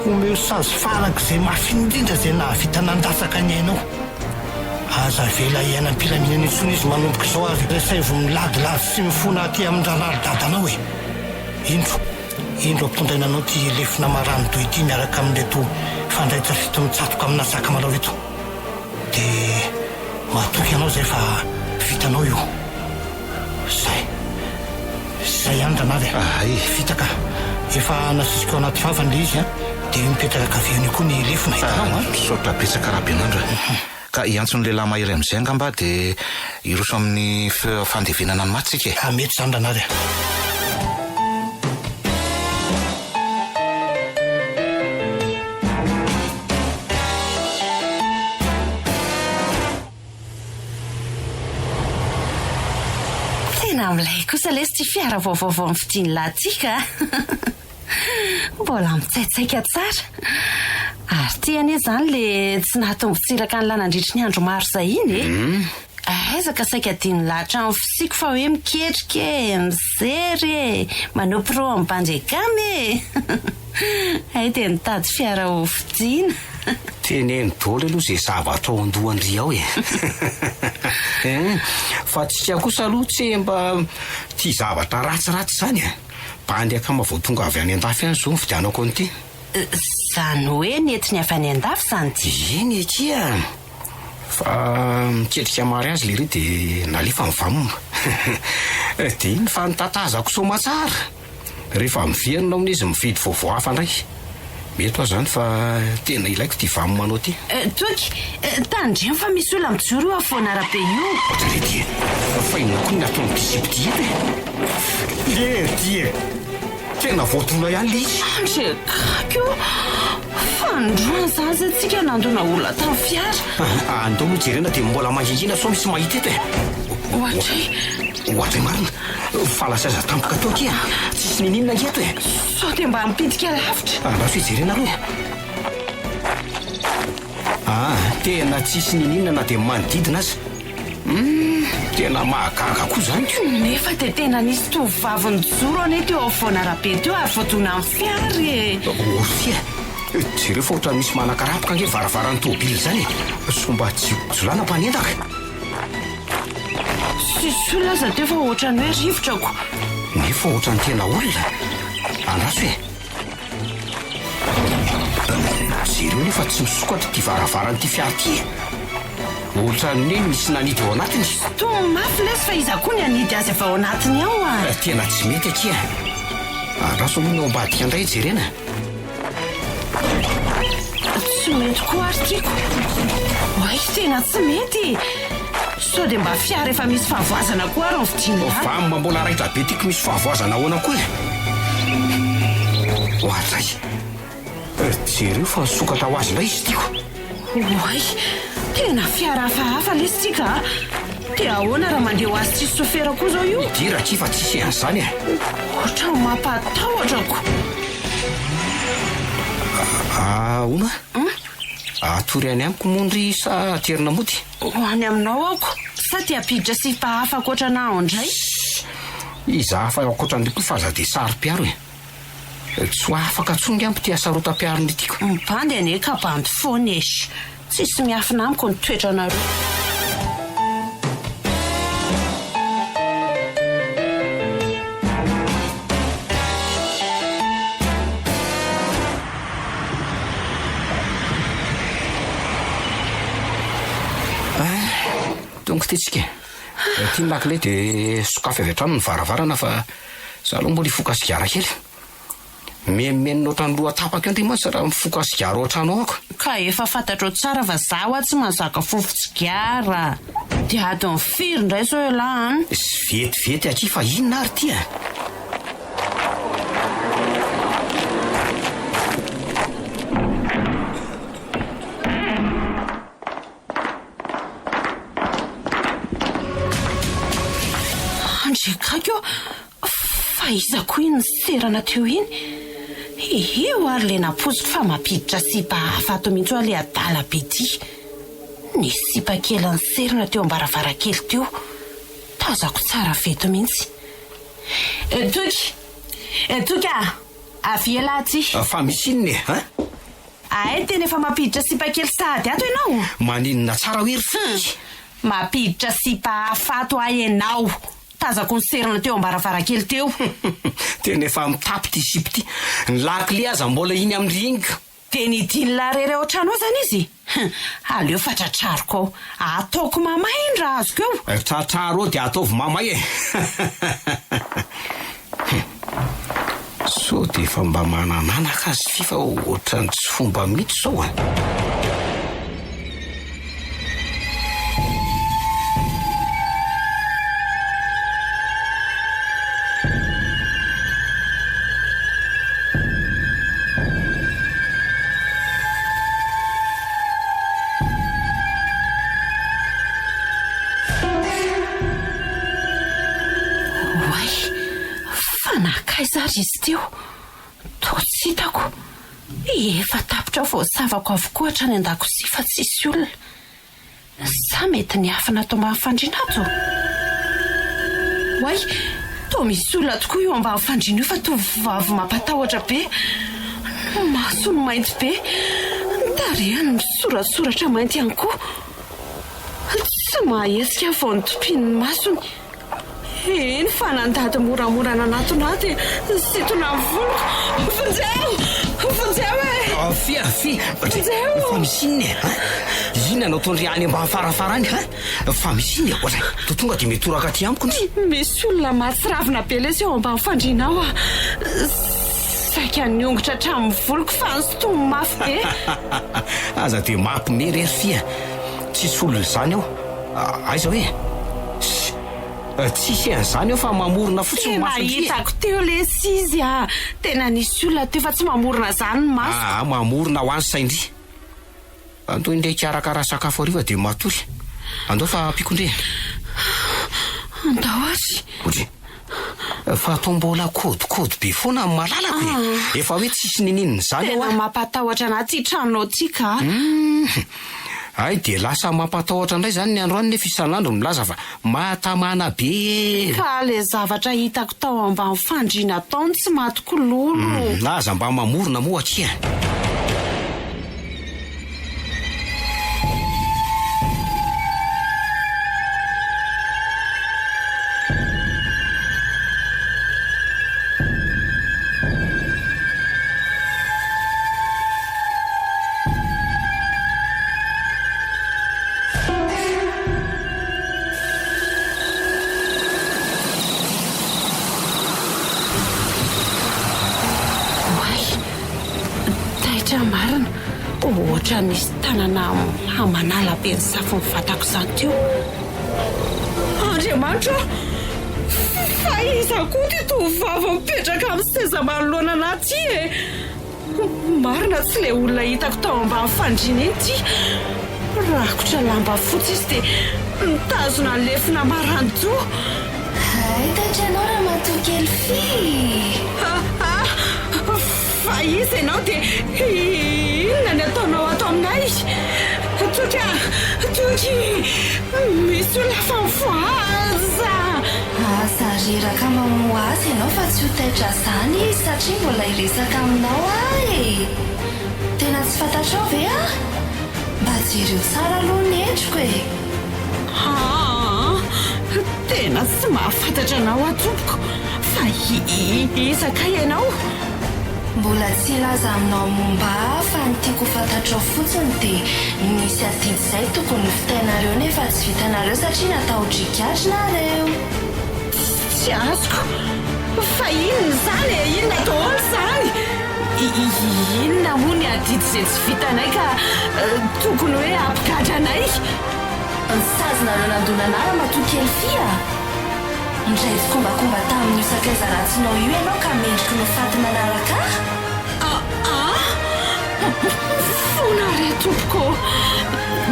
omeo sazy farak'izay mafindrindra zay nahavita nandatsaka ny ainao aza vela iainam-pilaminana itsony izy manomboka izao ary resay vo miladilady sy mifona aty amin'ny rahalaly dadanao indro indro ampitondrainanao ty lefina marano do ity miaraka amin'leto fandraitra fito mitsatoka amina saka malao eto dia mahatoky ianao zay fa vitanao io zay andranary ay vitaka efa nasisika ao anaty vavany le izy a dia mipetraka kaviany io koa ny lefina hitanao sotra betsaka rahabenandra ka iantsony lehilahy mahery amin'izay angamba dia iroso amin'ny fandevenana ny matsika mety zany ranary amilay kosa lesy ty fiara vaovaovao amin'ny fidiny lahtsika mbola mitsaitsaika tsara ary tiane zany le tsy nahatombotsiraka ny lanandritry ny andro maro zay iny aizaka saika diny lahatra amin'ny fisiko fa hoe miketrika mizery manopy ro amin'ny banjekamy ay dia nitady fiara ho fidina teneny dôly aloha zay zavatra ao andohandry ao fa tsika kosa aloha tsy mba tia zavatra ratsiratsy zany mba andeaka mavoatonga avy any an-dafy any zao mividianako an'ity zany hoe nentiny avy any an-dafy zany ty eny ekia fa miketrika mary azy le ry dia nalefa mivamona dia iny fa nitatazako soma tsara rehefa mivianina amina izy mividy vaovao hafa ndray mety ao zany fa tena ilaiko ty vamomanao ty toky tandremo fa misy olona mijoro io afoana arabe io otrarety fa inona koa ny ataony disipity eto e tena voatona ihany le izy andrekakio fandroany zany zay tsika nandona olona tamin'ny fiara andao no jerena dia mbola mangingina so misy mahita eto ohatray marina falasaza tampoka tao kia tsisy nininona ngeto sao dia mba mipidika lavitra raso hijerena aloha tena tsisy nininona na dia manodidina azy tena mahagaga koa zany nefa dia tena nisy tovaviny joro ane teo afoana arabe teo ary voatona amin'ny fiary orfia jereo fa ohatra misy manakarapoka nge varavarany tobily zany somba jolana mpanendaka sisy olona aza teo fa ohatrany hoe rivotrako nefa ohatrany tena olona andraso jereo nefa tsy misokatra ty varavarany ty fiary ty ohatrany hoe misy nanidy ao anatiny to mafy lesy fa iza koa ny anidy azy avy ao anatiny ao tena tsy mety akia andraso moa ny ao ambadika andray jerena tsy mety koa ary tiako oay tena tsy mety sao dia mba fiara efa misy fahavoazana koa ary am'fidina vamma mbola raitra be tiako misy fahavoazana ahoana koa ohatray jereo fa nisokatra ho azy indray izy tiako oay tena fiara hafahafa lesy tsika dia ahoana raha mandeha ho azy tsisy sofera koa zao io dira tsy fa tsisy an'izany ohatra mampatahotrako ona atory any amiko mondry sa terina mody ho any aminao aoko sa ty apiditra sy fahafa akoatrana ao indray iza hafa akoatrandry koa fa za dia sary-piaro tsy afaka tsongy ampy ty asarotam-piaro ny tiako mibandy ane ka bandy foana esy tsisy miafina amiko ny toetra anareo donko tetsika tia ny lakile dia sokafy avy atrano ny varavarana fa za aloha mbola hifoka sigara kely memenina ohatrany loha tapaka andry mantsy raha mifoka sigara ao atrano ao ako ka efa fantatro ao tsara fa zaho a tsy mahazaka fofotsigara dia ado ny firy indray sao elany sy vetivety aty fa inona ary tya andrekakio fa iza koa iny ny serana teo iny io ary le naposiko fa mampiditra sipa hafato mihitsy oa le adala be ty ny sipa kely ny serana teo ambaravarakely teo tazako tsara veto mihitsy toky avy ela ty fa misy inony ay tena efa mampiditra sipa kely sady ato ianao maninona tsara hoe ry mampiditra sipa hafato ay ianao tazako ny serina teo ambaravarakely teo. Tena efa mitapy ty zipo ty. Ny lakile aza mbola iny amin'ny ringa. Dia nidinila rery ao an-trano ao zany izy. Aleo fa tratrariko ao. Ataoko mamay iny raha azoko eo. Tratraro dia ataovy mamay e. So dia efa mba manananaka azy fifa ohatrany tsy fomba mihitsy zao a. Fanakaizary izy teo. Toa tsy hitako. Efa tapitra voasavako avokoa hatrany an-dakozia fa tsisy olona. Sa mety niafina tao ambany fandriana ato. Way, toa misy olona tokoa eo ambany fandriana io fa tovovavy mampatahotra be. Masony mainty be. Tarehany misoratsoratra mainty ihany koa. Tsy mahesika vao ny tompin'ny masony. Eny fa nandady moramora nanatonaty situna ny voloko. Vonjeo e. Fia fa misinny e. Ina anao tondriany ambany farafarany fa misinny e. Oatra to tonga dia metoraka aty amiko ny. Misy olona matsiravina be lesy eo ambany fandriana ao a. Saika niongotra hatramin'ny voloko fa ny sotomy mafy be. Aza dia mampimery ery fia. Tsisy olona izany ao. Aiza hoe tsisy an'izany eo fa mamorona fotsiny maso. Tena hitako teo lesy izy a. Tena nisy olona teo fa tsy mamorona zany ny maso. Mamorona ho any saindry. Andao indray karakara sakafo ariva dia matory. Andao fa ampikondre. Andao ary. Ohatry fa atao mbola kodikody be foana amin'ny malalako e. Efa hoe tsisy ninininy zany ao. Tena mampatahotra anaty tranonao tsika. Ay dia lasa mampatahotra indray zany ny androany nefa isan'andro milaza fa mahatamana be. Ka le zavatra hitako tao ambany fandriana taony tsy matoko lolo. Laza mba mamorona moa atria. Marina, ohatra nisy tanana hamanala be ny safo mifatako izany teo. Andriamanitra, fa iza koa ty tovovavy mipetraka amin'ny seza manoloana anaty e. Marina tsy ilay olona hitako tao ambany fandriana iny ty. Rakotra lamba fotsy izy dia mitazona ny lefina maranjo. Hitatra ianao raha matokely fi. Fa izy ianao dia inona ny ataonao ato aminay? Toky misy olona fa mivoaza. Aza reraka mamoa azy ianao fa tsy ho taitra zany satria mbola hiresaka aminao ahy. Tena tsy fantatrao ve a? Mba jereo tsara aloha ny endriko e. Tena tsy mahafantatra anao atompoko. Fa izaka ianao? Mbola tsy laza aminao momba fa ny tiako fantatrao fotsiny dia nisy adidy izay tokony vitainareo nefa tsy vitanareo satria natao drikatrynareo. Tsy azoko. Fa inona izany e? Inona daholo izany? Inona moa ny adidy izay tsy vitanay ka tokony hoe ampikatra anay? Ny sazonareo nandonanara matokely fia. Indray tsy kombakomba tamin'io sakaiza ratsinao io ianao ka mendrika no faty manaraka. Fona re tompoko.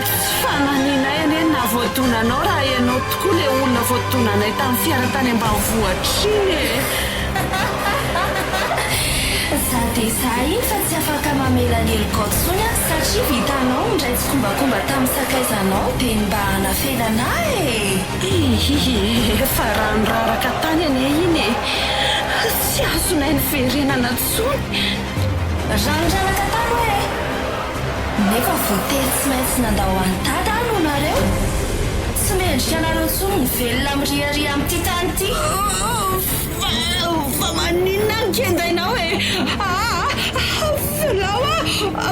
Tsy fananinay ane na voadonanao raha ianao tokoa ilay olona voadonanay tamin'ny fiara tany ambanivohitra iny e. Za dia za iny fa tsy afaka mamela ny helikôtsony a satria vitanao indray tsy kombakomba tamin'ny sakaizanao dia mba hanafenana e. Fa raha niraraka tany ane iny e. Tsy azonay ny verenana tsony. Ranodranaka tany hoe nefa voatery tsy maintsy nandao any tada no nareo. Tsy endrika anareo tsony mivelona miriaria amin'ity tany ity. Fa maninona ny kendainao e?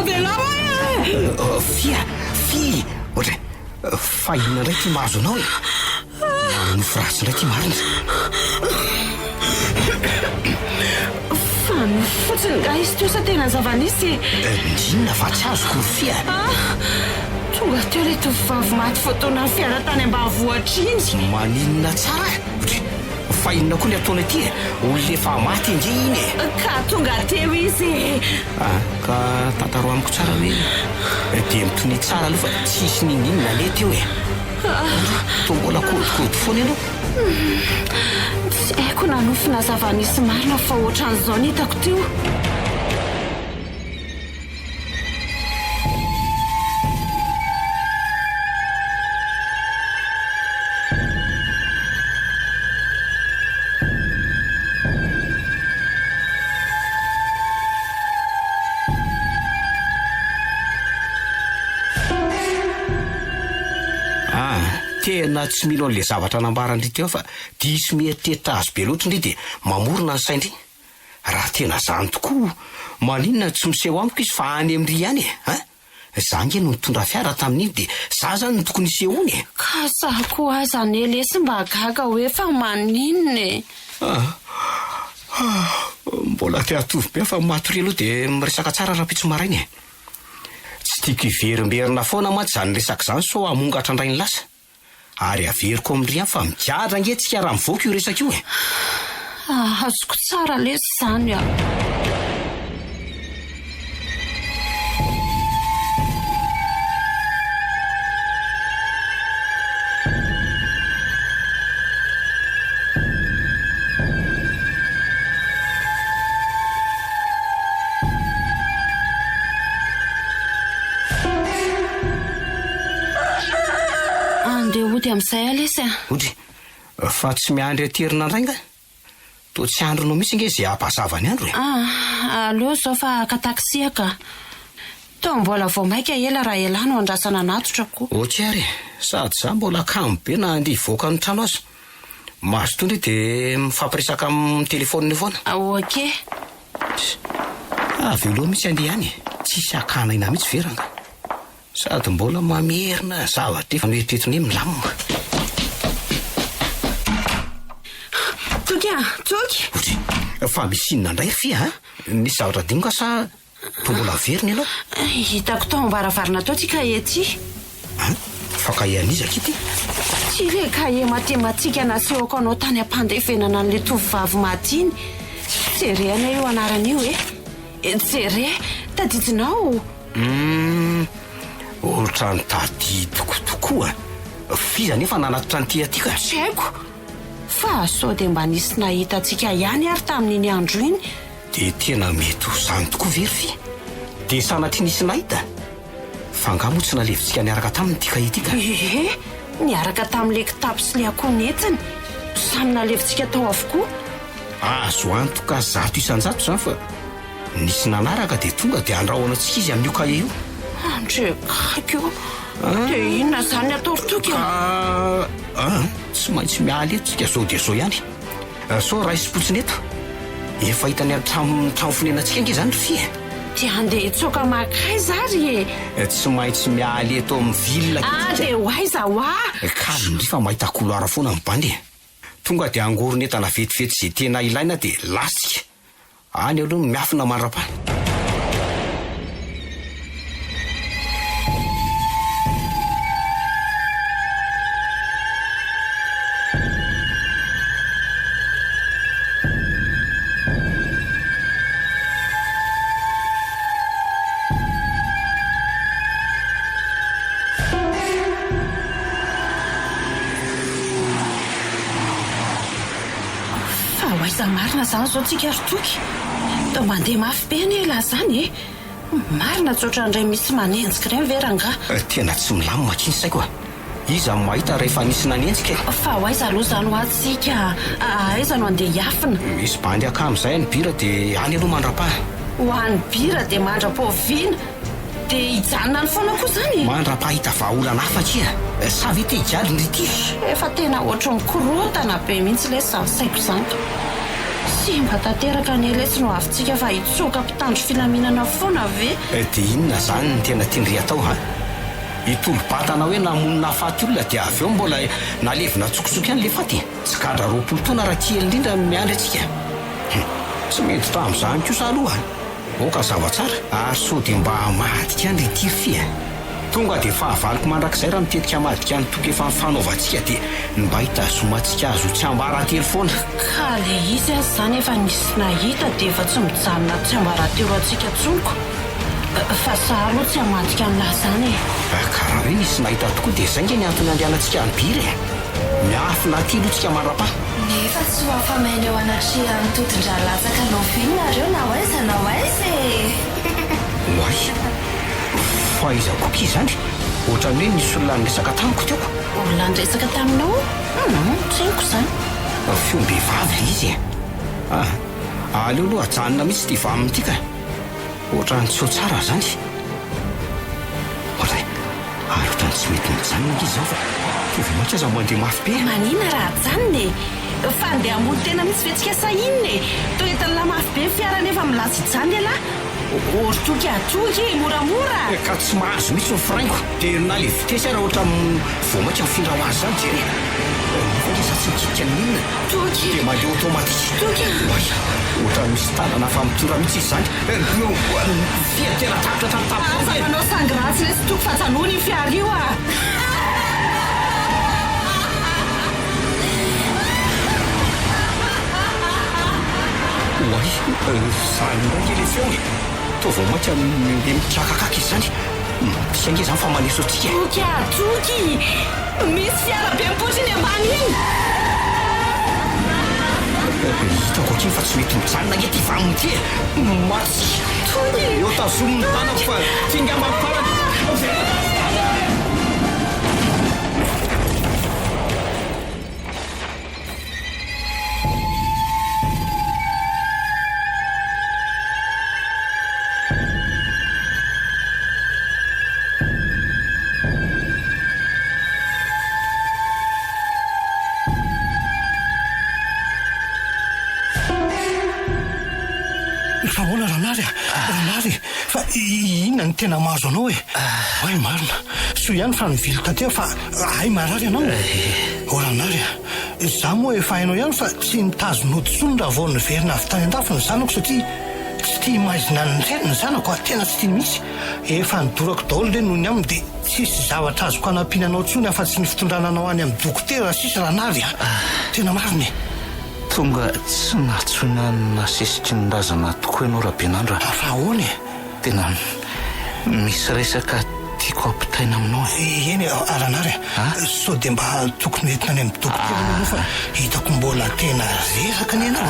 Velao Fia ohatra fa inona indray ty mahazo anao e? Nofo ratsy indray ty marina. Fa fotsiny nga izy teo sa tena zava-nisy. Indrinona fa tsy azo kory Fia. Tonga teo ilay tovovavy maty fotoana ny fiara tany ambanivohitra iny. Maninona tsara fa inona koa ny ataony aty e? Olona efa maty nge iny e. Ka tonga teo izy. Ka tantaro amiko tsara hoe dia mitony tsara aloha fa tsisy ninninona le teo e. To mbola kodikody foana ianao. Tsy haiko na nofina zava-nisy marina fa ohatran'izao ny hitako teo. Tena tsy mino an'le zavatra nambarandry teo fa diso mieritreritra azo be loatra indray dia mamorona ny saindry. Raha tena zany tokoa, maninona tsy miseho amiko izy fa any amin'ny ry ihany e? Za nge no nitondra fiara tamin'iny dia za zany no tokony isehony e. Ka za koa aza ny elesy mba gaga hoe fa maninona e? Mbola te hatovy be fa matory aloha dia miresaka tsara raha-pitso marainy e. Tsy tiako iverimberina foana mantsy zany resaka zany so amongatra indray ny lasa. Ary averiko amin'ny rian fa migadra nge tsika raha mivoaka io resaka io e. Azoko tsara lesy zany a. Ody amin'izay alesy a. Ody, fa tsy miandry aterina indray nga? To tsy andronao mihitsy nge zay ampazava ny andro e. Aleo zao fa kataksiaka. Tao mbola vao maika ela raha elano andrasana natotra koa. Oky ary, sady za mbola kamo be na andeha hivoaka ny trano azo. Maso tondry dia mifampiresaka amin'ny telefoniny foana. Oke. Veloha mihitsy andeha any, tsisy akanaina mihitsy veranga. Sady mbola mamerina zavatra efa noeritreritiny milamina. Toky. Oty, fa misinina indray Fia nisy zavatra dingoka sa to mbola verina ianao? Hitako tao ambaravarina tao ty kahe ty. Fa kahe anizaka ity? Tsy le kahe matematika nasehoko anao tany ampandevenana an'le tovovavy maty iny. Jerena io anarana io e. Jere, tadidinao. Ohatra ny tadidiko tokoa. Fiza nefa nanatitra ny tia atika. Tsy haiko. Fa sao dia mba nisy nahita antsika ihany ary tamin'iny andro iny. Dia tena mety ho zany tokoa very Fia. Dia sanatria nisy nahita. Fa angamo tsy nalevitsika niaraka taminy tika itika. Niaraka tamin'le kitapo sy le akoho netiny. Samy nalevitsika tao avokoa. Azo antoka 100 isan-jato zany fa nisy nanaraka dia tonga dia andrahoana antsika izy amin'io kahe io. Andrekako. Dia inona zany atao toky tsy maintsy mialy etontsika zao dia zao ihany. So raha isy-potsiny eto efa hitany trano fonenantsika nge zany Fia. Dia andeha hitsoka makaiza ary e. Tsy maintsy mialy eto amin'ny vilona dia hoaiza hoa. Kalindry fa mahita couloir foana mibandy. Tonga dia angorona entana vetivety izay tena ilaina dia lasitsika. Any aloha miafina mandrapana. Hoaiza marina zany zao tsika ry toky. Tao mandeha mafy be ny ela zany e. Marina tsotra indray misy manenjika ireny veranga. Tena tsy milamina kiny saiko a. Iza mahita rehefa nisy nanenjika. Fa hoaiza aloha zany ho atsika. Aiza no andeha hiafina. Misy bandy akamo izay ny bira dia any aloha mandrapaha. Ho an'ny bira dia mandra-poviana. dia hijanona ny foana koa izany mandra-pahita vahaolana hafatria sa ve te hijaliny ry ty efa tena ohatry mikorotana be mihitsy le zanysaiko izany sy mba tanteraka ny eletsy no avintsika fa hitsoka mpitandro filaminana foana ve dia inona zany ny tena tiandry atao ha itolo-batana hoe namonina hafaty olona dia avy eo mbola nalevina tsokotsoka ihany le faty tsy kadra 20 taona raha kely indrindra miandry atsika tsy mety tamin'izany kosa aloha oka zavatsara ary so dia mba madika any ry fia tonga dia fahavaliko mandrakizay raha mitetika madika ny toka efa mifanaovantsika dia mba hita somatsika azo tsy ambaratelo foana ka le izy azy izany efa nisy nahita dia efa tsy mijanona tsy ambaratelo antsika tsoniko fa zaho aloha tsy hamadika amin'ahy izany karaha hoe nisy nahita tokoa dia zay nge ny antony andehanantsika ny biry miafina tilotsika mandrapa nefa tsy hoafamaina eo anatry antoton-dralatsaka novinareo na oaiza na oaiza oay fa iza koky izany ohatran'ny hoe nisy olona niresaka tamiko teoko olona niresaka taminao tseniko izany fiombehivavy le izy aleo aloha ajanona mihitsy ty vaminy ity ka ohatrany tsy ho tsara zany ohatray ary ohatrany tsy mety mijanona izy zao fa toveloatra aza mandeha mafy be manina raha janony fa ndeha amolo tena mihitsy vetsika saininy toetany la mafy be fiara nefa milaza ijany alahy oritoky atoky moramora ka tsy mahazo mihitsy ny firaingo dia na le vitesy raha ohatra vomaika mifindra ho azy zany jery sa tsy mikikika ny inona toky dia mandeha automatique toky ohatra misy tanana fa mitora mihitsy izy zany fia tena tapitra tamitapo manao sangratsy le sy toko fatsanony ny fiara io zany ndraiky le feony tovomaika le mitrakakaka izy zany tiange zany fa maneso atsika toky atoky misy fiara be mipotra iny ambany iny hitako akiny fa tsy mety mijanona nge ty vaminy ty matsy eo tazominy tanako fa tingambamparany fahoana ranary fa inona ny tena mahazo anao ay marina so ihany fa nivily tateo fa ay marary anao ranary za moa efa hainao ihany fa tsy mitazonoditsony raha vao niverina avy tany an-dafo ny zanako satria tsy tia maizina ny reny ny zanako tena tsy tia mihitsy efa nidorako daholo le nohony aminy dia tsisy zavatra azoko anampiny anao tsony afa-tsy ny fitondrananao any amin'ny dokotera sisy ranary tena mariny tonga tsy nahatsoina nasesitry ny razana tokoa ianao rahabenandro fa ahoany tena misy resaka tiako ampitaina aminao eny aranary so dia mba tokony entina any amin'ny dokotera aloha fa hitako mbola tena resaka ny ianao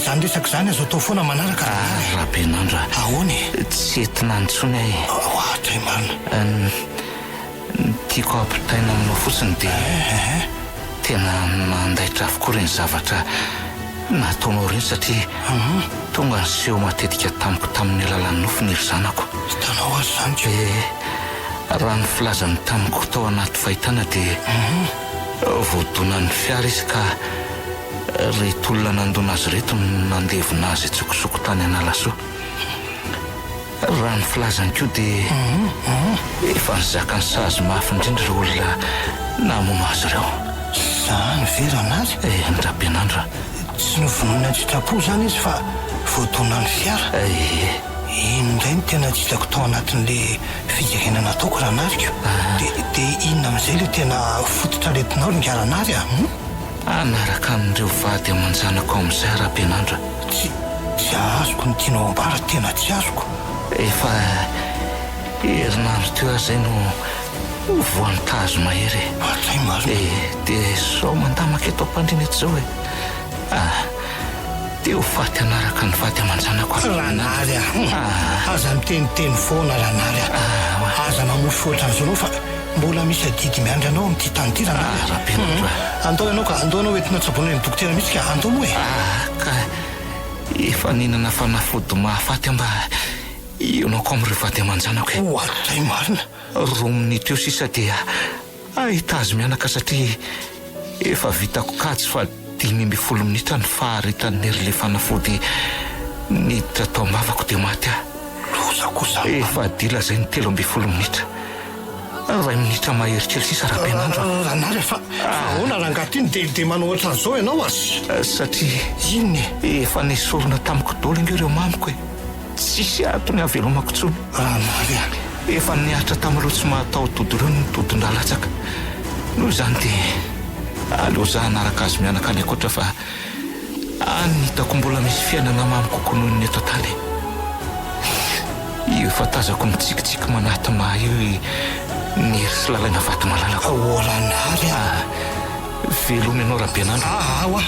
zany resaka zany azo atao foana manaraka rahabenandro ahoany tsy entina nitsony ahy ohatray marina tiako ampitaina aminao fotsiny dia tena mandaitra avokoa reny zavatra nataonao reny satria tonga nyseho matetika tamiko tamin'ny alalan'ny nofony ry zanako tanao azy zany k raha ny filazany tamiko tao anaty fahitana dia voadona ny fiara izy ka reto olona nandona azy reto nandevina azy tsokosoko tany analasoa raha ny filazany koa dia efa nyzaka ny sazy mafy indrindra ry olona namono azy ireo zany veranazy ndrabenandro tsy novonony antsitrapo zany izy fa voadona ny fiara ino ndray ny tena tsitako tao anatin'le fijerena nataoko ranariko dia inona amin'izay le tena fototra retinao ry ngaranary anaraka n'ireo vady amanjanako amin'izay rahabenandro tsy azoko ny tianao ambara tena tsy azoko efa herinandro teo azy zay no voantazo mahery atray marina dia sao mandamaka eto ampandrina eto zao dia ho faty anaraka ny vady amanjanako ranary aza miteniteny foana ranary aza mamofy ohatran'izao anao fa mbola misy adidy miandry anao amity tany ty ranary andao ianao ka andao anao entina tsabonany ny dokotera mihitsy ka andao moa ka efa ninana fanafody mahafaty mba Ianao ko amin'ireo vady aman-janako e. Oatzay marina. Roa minitra eo sisa dia ahita azy mianaka satria efa vitako katsy fa 5 minitra ny faharitan'ny ery le fanafody niditra tao am-bavako dia maty aho. Loza kosa. Efa dila zay ny 13 minitra. 2 minitra maheritra sisa raha-pianandro. Ranarya fa ahoana raha angatiny de manao ohatran'izao ianao azy. Satria Inona efa nisorona tamiko daholo ireo mamiko e. Tsisy atony avelomako intsony. Ranarya. Efa niatra tamin'ireo tsy mahatao todo ireo no todon-dralatsaka. Noho izany dia aleo za hanaraka azy mianaka any akoatra fa anitako mbola misy fiainana mamiko kokoa noho ny eto tany. Io efa tazako mitsikitsiky manaty maha io ny ery sy lalaina vaty malalaka. Ranarya. Veloma ianao raha-pianandro. Awa.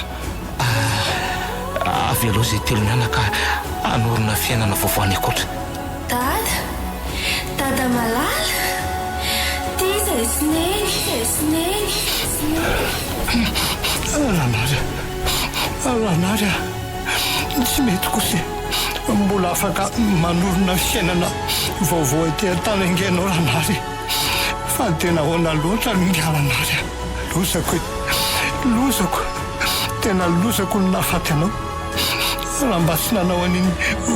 Avy aloha izay telo mianaka hanorina fiainana vaovao any akoatra. Dada malala. Ty zay sineny. Ranarya. Tsy mety kosa. Mbola afaka manorina fiainana vaovao etỳ an-tany angenao ranarya. Fa tena ahoana loatra ny ranarya. Lozako. Tena lozako ny nahafaty anao. Raha mba tsy nanao an'iny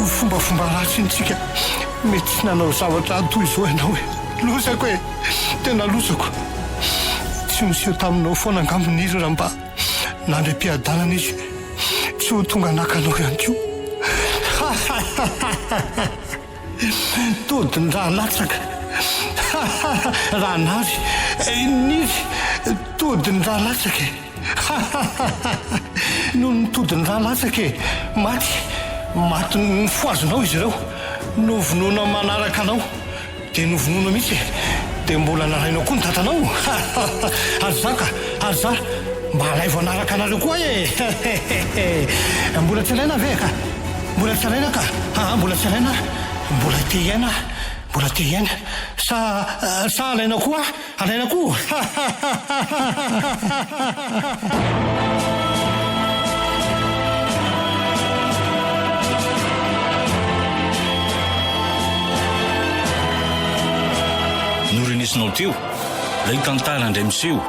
fombafomba ratsy intsika mety tsy nanao zavatra toy izao ianao e. Lozako e. Tena lozako. Tsy miseho taminao foana angambony izy raha mba nandram-piadanana izy tsy ho tonga nakanao ihany koa. Todiny raha latsaka. Ranary. Nizy. Todiny raha latsaka e. Noho ny todiny raha latsaka e. Maty ny foazonao izy ireo. Novonoana manaraka anao. Dia novonoana mihitsy e. Dia mbola narainao koa ny tatanao. Ary za mba alaivo anaraka anareo koa e. Mbola tsy alaina ve ka? Mbola tsy alaina ka? Mbola tsy alaina. Mbola te hiaina. Sa alaina koa? Alaina koa. Norenesinao teo ilay tantara indray miseho.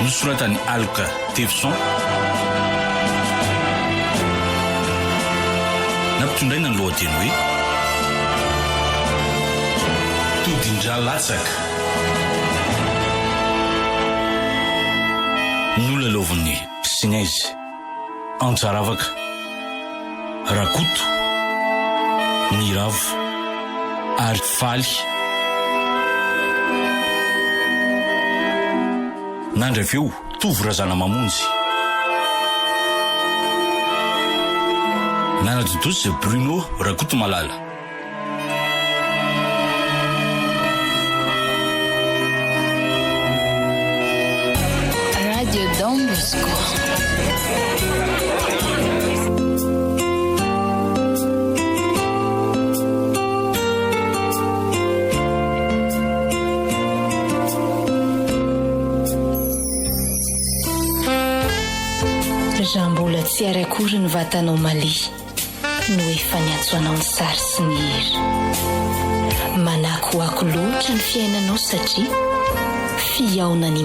Nosoratany Alka Tevson. Nampitondraina ny lohateny hoe todin-dra latsaka. Nolalaovan'ny Sinaizy Antsaravaka Rakoto Miravo ary Faly. Nandry avy eo Tovorazana Mamonjy. Nanadodosy Bruno Rakoto Malala. Radio Don Bosco. Raha mbola tsy arakory ny vatanao malia no efa niantsoanao ny sary sy ny hery. Manakoako loatra ny fiainanao satria fiaona ny